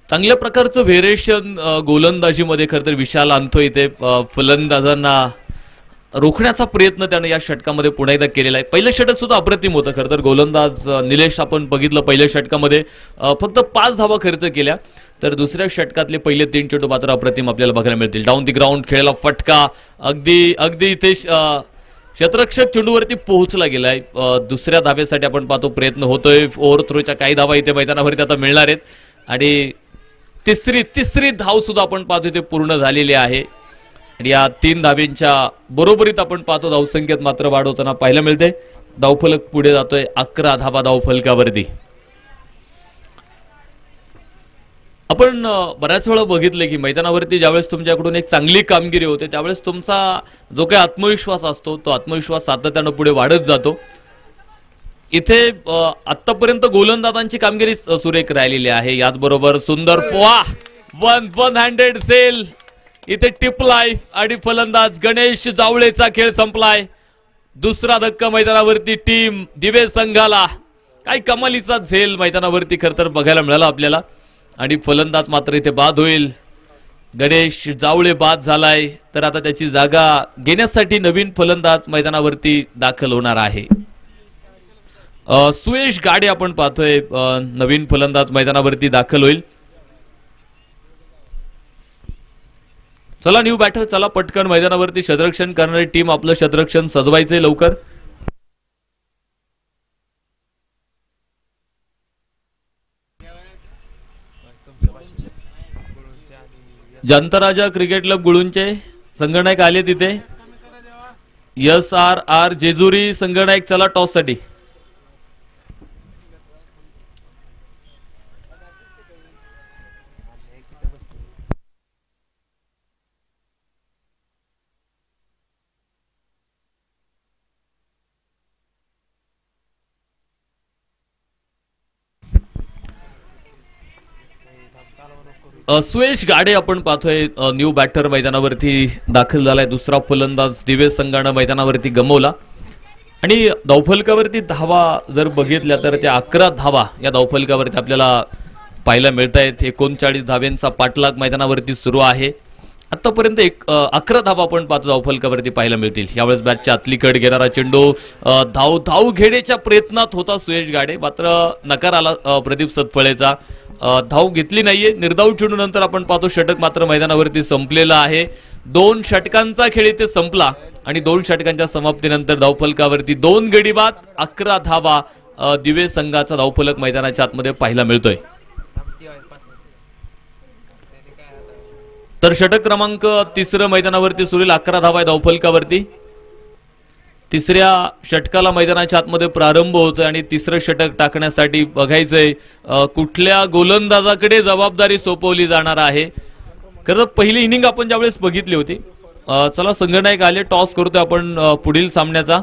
चांगल्या प्रकारचं व्हेरिएशन गोलंदाजीमध्ये खरं तर विशाल आणतोय. इथे फलंदाजांना रोखण्याचा प्रयत्न त्याने या षटकामध्ये पुन्हा एकदा केलेला आहे. पहिलं षटक सुद्धा अप्रतिम होतं खरं तर. गोलंदाज निलेश आपण बघितलं पहिल्या षटकामध्ये फक्त 5 धावा खर्च केल्या. तर दुसऱ्या षटकातले पहिले 3 चेंडू मात्र अप्रतिम आपल्याला बघायला मिळतील. डाऊन दी ग्राउंड खेळला फटका अगदी इथे क्षेत्ररक्षक चेंडूवरती पोहोचला गेलाय. दुसऱ्या धावेसाठी आपण पाहतो प्रयत्न होतोय. ओव्हरथ्रोच्या काही धावा इथे मैदानावरती आता मिळणार आहेत आणि तिसरी धाव सुद्धा आपण पाहतो ते पूर्ण झालेली आहे. आणि या 3 धाव्यांच्या बरोबरीत आपण पाहतो धावसंख्येत मात्र वाढ होताना पाहायला मिळते. धावफलक पुढे जातोय 11 धावा धावफलकावरती. आपण बऱ्याच वेळा बघितले की मैदानावरती ज्यावेळेस तुमच्याकडून एक चांगली कामगिरी होते त्यावेळेस तुमचा जो काही आत्मविश्वास असतो तो आत्मविश्वास सातत्यानं पुढे वाढत जातो. इथे आतापर्यंत गोलंदाजांची कामगिरी सुरेख राहिलेली आहे. याचबरोबर सुंदर वन हँडेड सेल इथे टिपलाय आणि फलंदाज गणेश जावळेचा खेळ संपलाय. दुसरा धक्का मैदानावरती टीम दिवे संघाला. काही कमालीचा झेल मैदानावरती खरं तर बघायला मिळाला आपल्याला आणि फलंदाज मात्र इथे बाद होईल. गणेश जावळे बाद झालाय. तर आता त्याची जागा घेण्यासाठी नवीन फलंदाज मैदानावरती दाखल होणार आहे. सुयश गाडे आपण पाहतोय नवीन फलंदाज मैदानावरती दाखल होईल. चला न्यू बॅटर चला पटकन मैदानावरती क्षेत्ररक्षण करणारी टीम आपलं क्षेत्ररक्षण सजवायचंय लवकर. जनता क्रिकेट क्लब गुळूंचे संघनायक आले तिथे. SRR जेजुरी संघनायक चला टॉस साठी. सुयश गाडे आपण पाहतोय न्यू बॅटर मैदानावरती दाखल झालाय. दुसरा फलंदाज दिवे संघानं मैदानावरती गमवला आणि धावफलकावरती धावा जर बघितल्या तर त्या 11 धावा या धावफलकावरती आपल्याला पाहायला मिळत आहेत. 39 धाब्यांचा पाठलाग मैदानावरती सुरू आहे. आतापर्यंत 11 धावा आपण पाहतो धावफलकावरती पाहायला मिळतील. यावेळेस बॅटच्या आतली कड घेणारा चेंडू धाव घेण्याच्या प्रयत्नात होता सुयश गाडे, मात्र नकार आला प्रदीप सतफळेचा. धाव घेतली नाहीये. निर्धाव चेंडू नंतर आपण पाहतो षटक मात्र मैदानावरती संपलेला आहे. 2 षटकांचा खेळ इथे संपला आणि 2 षटकांच्या समाप्तीनंतर धावफलकावरती 2 गडी बाद 11 धावा दिवे संघाचा धावफलक मैदानाच्या आतमध्ये पाहायला मिळतोय. तर षटक क्रमांक 3 मैदानावरती सुरू 11 धावा आहे धावफलकावरती. 3ऱ्या षटकाला मैदानाच्या आतमध्ये प्रारंभ होतोय आणि 3रं षटक टाकण्यासाठी बघायचंय कुठल्या गोलंदाजाकडे जबाबदारी सोपवली जाणार आहे. खरं पहिली इनिंग आपण ज्यावेळेस बघितली होती. चला संघनायक आले, टॉस करतोय आपण पुढील सामन्याचा.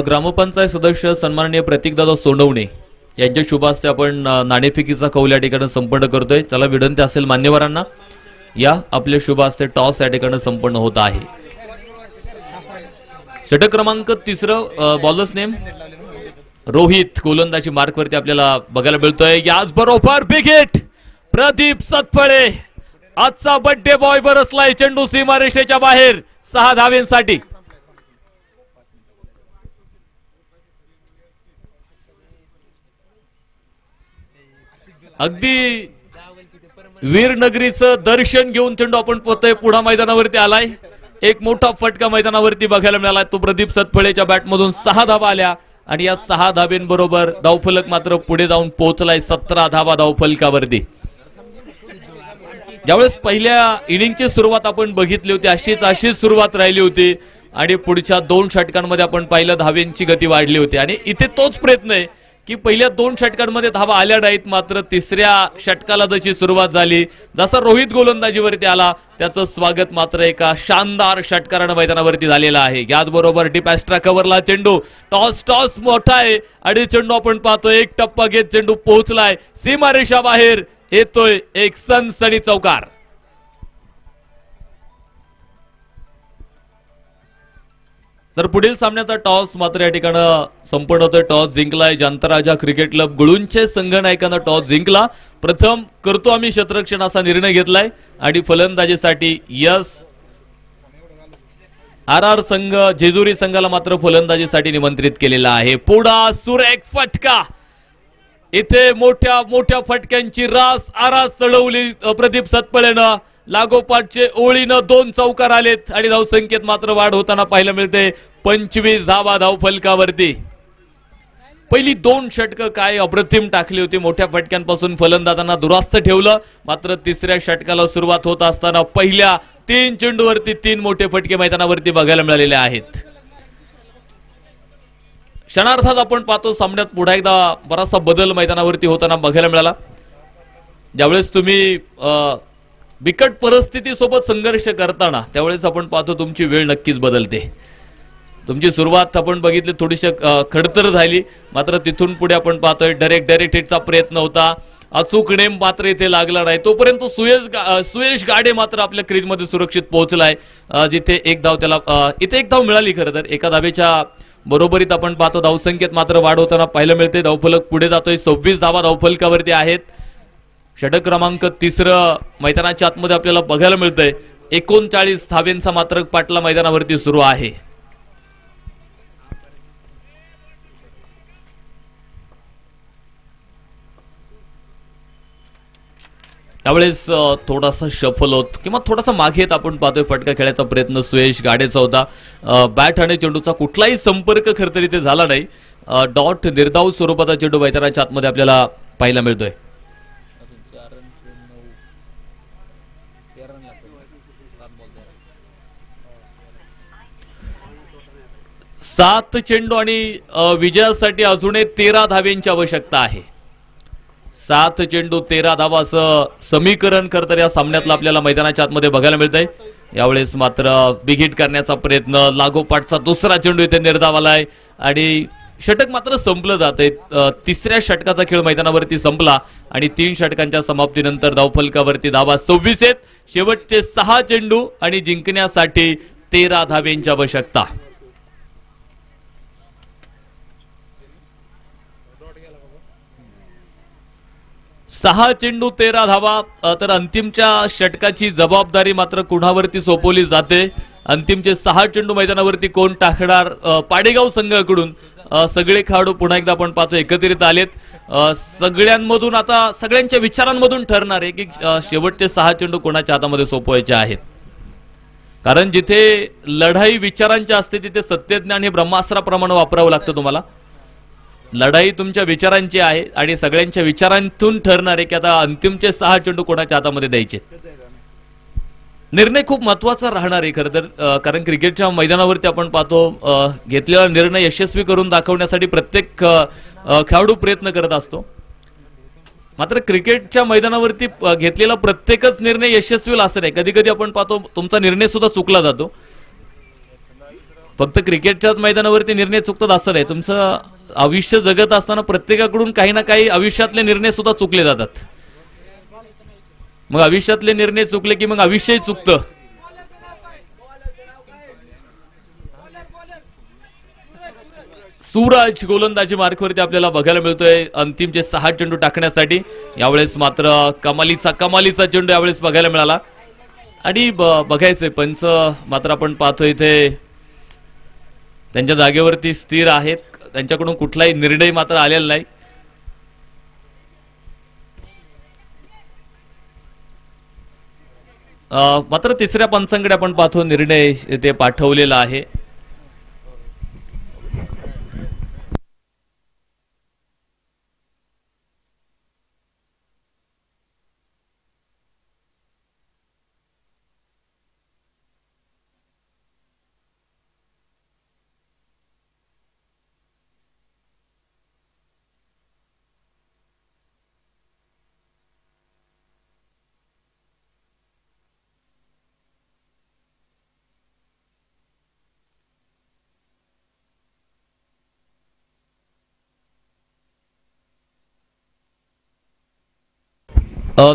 ग्रामपंचायत सदस्य सन्माननीय प्रतीकदादा सोनवणे यांच्या शुभ हस्ते आपण नाणेफेकीचा कौल या ठिकाणी संपन्न करतोय. चला विनंती असेल मान्यवरांना या आपल्या शुभ हस्ते टॉस या ठिकाणी संपन्न होत आहे. षटक क्रमांक 3 बॉलर्स नेम रोहित गोलंदाजी मार्कवरती आपल्याला बघायला मिळतोय. याच बरोबर बिग हिट प्रदीप सतफळे, आजचा बर्थडे बॉय बरसलाय. चेंडू सीमारेषेच्या बाहेर 6 धावेंसाठी. अगदी वीरनगरीचं दर्शन घेऊन चेंडू आपण पोहतोय पुढा मैदानावरती आलाय. एक मोठा फटका मैदानावरती बघायला मिळाला. तो प्रदीप सतफळेच्या बॅटमधून 6 धावा आल्या आणि या 6 धाब्यांबरोबर धावफलक मात्र पुढे जाऊन पोहोचलाय 17 धावा धावफलकावरती. ज्यावेळेस पहिल्या इनिंगची सुरुवात आपण बघितली होती अशीच सुरुवात राहिली होती आणि पुढच्या 2 षटकांमध्ये आपण पाहिलं धाव्यांची गती वाढली होती आणि इथे तोच प्रयत्न आहे की पहिल्या 2 षटकांमध्ये धावा आल्या नाहीत, मात्र 3ऱ्या षटकाला जशी सुरुवात झाली, जसा रोहित गोलंदाजीवरती आला त्याचं स्वागत मात्र एका शानदार षटकारानं मैदानावरती झालेलं आहे. याचबरोबर डीप एक्स्ट्रा कव्हरला चेंडू टॉस मोठा आहे आणि चेंडू आपण पाहतोय एक टप्पा घेत चेंडू पोहोचलाय सीमारेषा बाहेर. येतोय एक सनसनी चौकार. तर पुढील सामन्याचा टॉस मात्र या ठिकाणी संपन्न होतोय. टॉस जिंकलाय जांतराजा क्रिकेट क्लब गुळूंचे संघनायकांना टॉस जिंकला. प्रथम करतो आम्ही क्षेत्ररक्षण असा निर्णय घेतलाय आणि फलंदाजीसाठी आर संघ जेजुरी संघाला मात्र फलंदाजीसाठी निमंत्रित केलेला आहे. पुढा सुरेख फटका, इथे मोठ्या फटक्यांची रास चढवली प्रदीप सतफळेनं. लागोपाठचे ओळीनं 2 चौकार आलेत आणि धावसंख्येत मात्र वाढ होताना पाहायला मिळते. 25 धावा धावफलकावरती. पहिली 2 षटकं काय अप्रतिम टाकली होती. मोठ्या फटक्यांपासून फलंदाजांना दुरास्त ठेवलं, मात्र 3ऱ्या षटकाला सुरुवात होत असताना पहिल्या 3 चेंडूवरती 3 मोठे फटके मैदानावरती बघायला मिळालेले आहेत. क्षणार्धात आपण पाहतो सामन्यात पुन्हा एकदा बराचसा बदल मैदानावरती होताना बघायला मिळाला. ज्यावेळेस तुम्ही बिकट परिस्थितीसोबत संघर्ष करताना त्यावेळेस आपण पाहतो तुमची वेळ नक्कीच बदलते. तुमची सुरुवात आपण बघितली थोडीशी खडतर झाली, मात्र तिथून पुढे आपण पाहतोय डायरेक्ट हिटचा प्रयत्न होता. अचूक नेम मात्र इथे लागला नाही. तोपर्यंत सुयश गाडे मात्र आपल्या क्रीजमध्ये सुरक्षित पोहोचलाय, जिथे एक धाव त्याला इथे एक धाव मिळाली. खरं तर एका धावेच्या बरोबरीत आपण पाहतो धावसंख्येत मात्र वाढ होताना पाहायला मिळते. धावफलक पुढे जातोय. 26 धावा धावफलकावरती आहेत. षटक क्रमांक 3 मैदानाच्या आतमध्ये आपल्याला बघायला मिळतंय. 39 धावेंचा मात्र पाटला मैदानावरती सुरू आहे. त्यावेळेस थोडासा शफल होत किंवा थोडासा मागे येत आपण पाहतोय फटका खेळायचा प्रयत्न सुयश गाडेचा होता. बॅट आणि चेंडूचा कुठलाही संपर्क खरं तर इथे झाला नाही. डॉट निर्धाव स्वरूपाचा चेंडू मैदानाच्या आतमध्ये आपल्याला पाहायला मिळतोय. 7 चेंडू आणि विजयासाठी अजूनही 13 धाव्यांची आवश्यकता आहे. 7 चेंडू 13 धावा असं समीकरण करतर या सामन्यातलं आपल्याला मैदानाच्या आतमध्ये बघायला मिळतंय. यावेळेस मात्र बिग हिट करण्याचा प्रयत्न, लागोपाठचा दुसरा चेंडू इथे निर्धावालाय आणि षटक मात्र संपलं जात आहे. तिसऱ्या षटकाचा खेळ मैदानावरती संपला आणि 3 षटकांच्या समाप्तीनंतर धावफलकावरती धावा 26 आहेत. शेवटचे 6 चेंडू आणि जिंकण्यासाठी 13 धाव्यांची आवश्यकता. सहा चेंडू 13 धावा. तर अंतिमच्या षटकाची जबाबदारी मात्र कुणावरती सोपवली जाते. अंतिमचे 6 चेंडू मैदानावरती कोण टाकणार? पाडेगाव संघाकडून सगळे खेळाडू पुन्हा एकदा आपण पाहतो एकत्रित आलेत. सगळ्यांमधून आता सगळ्यांच्या विचारांमधून ठरणार आहे की शेवटचे 6 चेंडू कोणाच्या हातामध्ये सोपवायचे आहेत. कारण जिथे लढाई विचारांची असते तिथे सत्यज्ञान हे ब्रह्मास्त्राप्रमाणे वापरावं लागतं तुम्हाला. लढाई तुमच्या विचारांची आहे आणि सगळ्यांच्या विचारांतून ठरणार आहे की आता अंतिमचे 6 चेंडू कोणाच्या हातामध्ये द्यायचे. निर्णय खूप महत्वाचा राहणार आहे खरं तर. कारण क्रिकेटच्या मैदानावरती आपण पाहतो घेतलेला निर्णय यशस्वी करून दाखवण्यासाठी प्रत्येक खेळाडू प्रयत्न करत असतो. मात्र क्रिकेटच्या मैदानावरती घेतलेला प्रत्येकच निर्णय यशस्वी असं नाही. कधी कधी आपण पाहतो तुमचा निर्णय सुद्धा चुकला जातो. फक्त क्रिकेटच्याच मैदानावरती निर्णय चुकतात असं नाही. तुमचं आयुष्य जगत असताना प्रत्येकाकडून काही ना काही आयुष्यातले निर्णय सुद्धा चुकले जातात. मग आयुष्यातले निर्णय चुकले की मग आयुष्यही चुकतं. सूरज गोलंदाजी मार्कवरती आपल्याला बघायला मिळतोय अंतिमचे 6 चेंडू टाकण्यासाठी. यावेळेस मात्र कमालीचा चेंडू यावेळेस बघायला मिळाला आणि बघायचंय पंच मात्र आपण पाहतो इथे त्यांच्या जागेवरती स्थिर आहेत. त्यांच्याकडून कुठलाही निर्णय मात्र आलेला नाही. मात्र तिसऱ्या पंचांकडे आपण पाहतो निर्णय ते पाठवलेला आहे.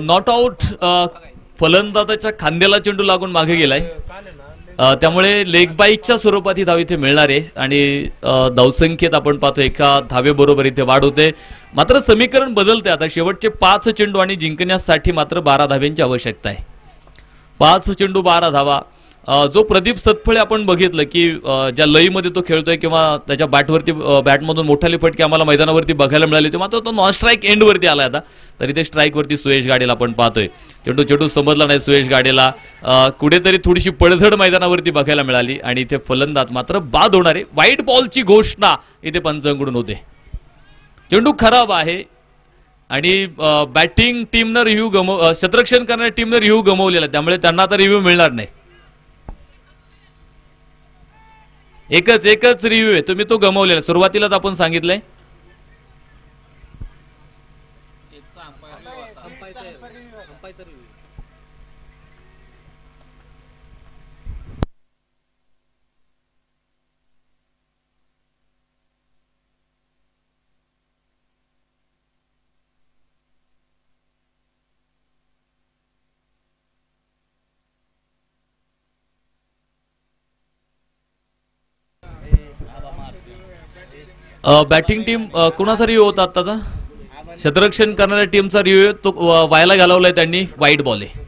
Not out. फलंदाजाच्या खांद्याला चेंडू लागून मागे गेलाय. त्यामुळे लेग बाईकच्या स्वरूपात ही धाव इथे मिळणार आहे आणि धावसंख्येत आपण पाहतो एका धावेबरोबर इथे वाढ होते. मात्र समीकरण बदलते. आता शेवटचे 5 चेंडू आणि जिंकण्यासाठी मात्र 12 धाव्यांची आवश्यकता आहे. 5 चेंडू 12 धावा. जो प्रदीप सतफळे आपण बघितलं की ज्या लईमध्ये तो खेळतोय किंवा त्याच्या बॅटमधून मोठाले फटके आम्हाला मैदानावरती बघायला मिळाले होते. मात्र तो नॉन स्ट्राईक एंडवरती आला. आता तरी ते स्ट्राईकवरती सुयश गाडेला आपण पाहतोय. चेंडू समजला नाही सुयश गाडेला. कुठेतरी थोडीशी पडझड मैदानावरती बघायला मिळाली आणि इथे फलंदाज मात्र बाद होणार आहे. व्हाईट बॉलची घोषणा इथे पंचांकडून होते. चेंडू खराब आहे आणि बॅटिंग टीमनं क्षेत्ररक्षण करणाऱ्या टीमनं रिव्ह्यू गमवलेला, त्यामुळे त्यांना आता रिव्ह्यू मिळणार नाही. एकच रिव्ह्यू आहे, तुम्ही तो गमवलेला. सुरुवातीलाच आपण सांगितलंय. बॅटिंग टीम कोणाचा रिव्ह्यू होता आताचा? क्षेत्ररक्षण करणाऱ्या टीमचा रिव्ह्यू तो व्हायला घालवलाय त्यांनी. व्हाईट बॉल आहे.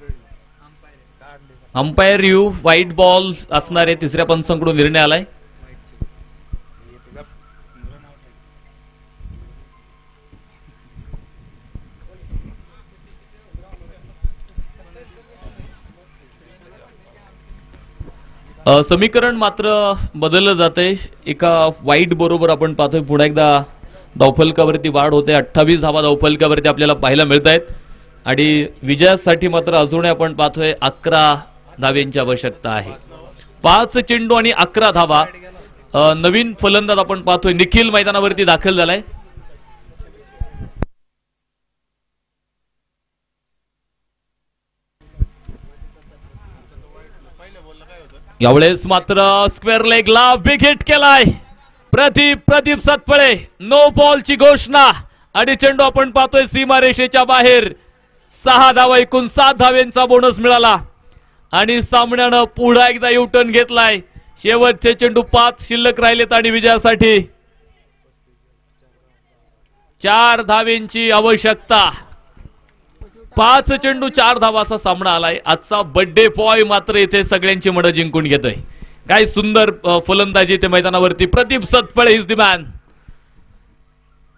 अंपायर रिव्ह्यू व्हाईट बॉल असणार आहे. तिसऱ्या पंचांकडून निर्णय आलाय. समीकरण मात्र बदललं जातंय. एका वाईट बरोबर आपण पाहतोय पुन्हा एकदा धावफलकावरती वाढ होते. 28 धावा धावफलकावरती आपल्याला पाहायला मिळत आहेत आणि विजयासाठी मात्र अजूनही आपण पाहतोय 11 धाव्यांची आवश्यकता आहे. 5 चेंडू आणि 11 धावा. नवीन फलंदाज आपण पाहतोय निखिल मैदानावरती दाखल झालाय. यावेळेस मात्र स्क्वेअर लेगला विकेट केलाय प्रदीप सातपळे. नो बॉलची घोषणा आणि चेंडू आपण पाहतोय सीमारेषेच्या बाहेर. 6 धावा एकूण 7 धावेंचा बोनस मिळाला आणि सामन्यानं पुन्हा एकदा युटर्न घेतलाय. शेवटचे चेंडू 5 शिल्लक राहिलेत आणि विजयासाठी 4 धावेंची आवश्यकता. 5 चेंडू 4 धावा असा सामना आलाय. आजचा बर्थडे बॉय मात्र इथे सगळ्यांची मनं जिंकून घेतोय. काय सुंदर फलंदाजी ते मैदानावरती. Pradeep Satpale is the man.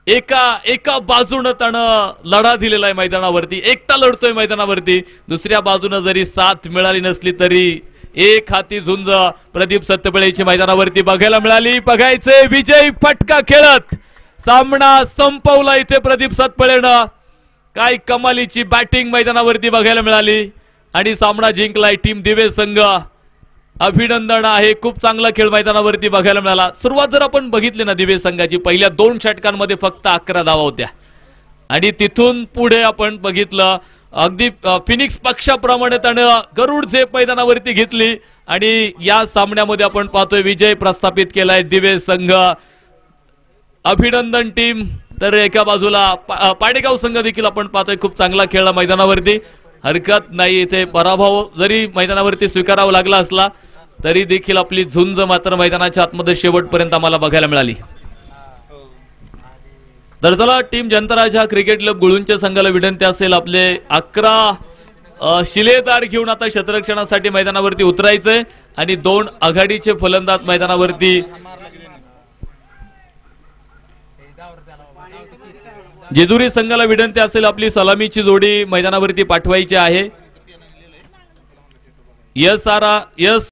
एका बाजूनं त्यानं लढा दिलेला आहे मैदानावरती. एकटा लढतोय मैदानावरती. दुसऱ्या बाजूनं जरी साथ मिळाली नसली तरी एक हाती झुंज प्रदीप सातपळेची मैदानावरती बघायला मिळाली. बघायचे विजय फटका खेळत सामना संपवला इथे प्रदीप सातपळेनं. काय कमालीची बॅटिंग मैदानावरती बघायला मिळाली आणि सामना जिंकलाय टीम दिवे संघ. अभिनंदन आहे. खूप चांगला खेळ मैदानावरती बघायला मिळाला. सुरुवात जर आपण बघितली ना दिवे संघाची, पहिल्या 2 षटकांमध्ये फक्त 11 धावा होत्या आणि तिथून पुढे आपण बघितलं अगदी फिनिक्स पक्षाप्रमाणे त्यानं गरुड झेप मैदानावरती घेतली आणि या सामन्यामध्ये आपण पाहतोय विजय प्रस्थापित केलाय दिवे संघ. अभिनंदन टीम. तर एका बाजूला पाडेगाव संघ देखील आपण पाहतोय खूप चांगला खेळला मैदानावरती. हरकत नाही. इथे पराभव जरी मैदानावरती स्वीकारावा लागला असला तरी देखील आपली झुंज मात्र मैदानाच्या आतमध्ये शेवटपर्यंत आम्हाला बघायला मिळाली. तर चला टीम जनताराज हा क्रिकेट क्लब गुळूंच्या संघाला विनंती असेल आपले 11 शिलेदार घेऊन आता क्षेत्ररक्षणासाठी मैदानावरती उतरायचंय आणि 2 आघाडीचे फलंदाज मैदानावरती. जेजुरी संघाला विनंती असेल आपली सलामीची जोडी मैदानावरती पाठवायची आहे. यस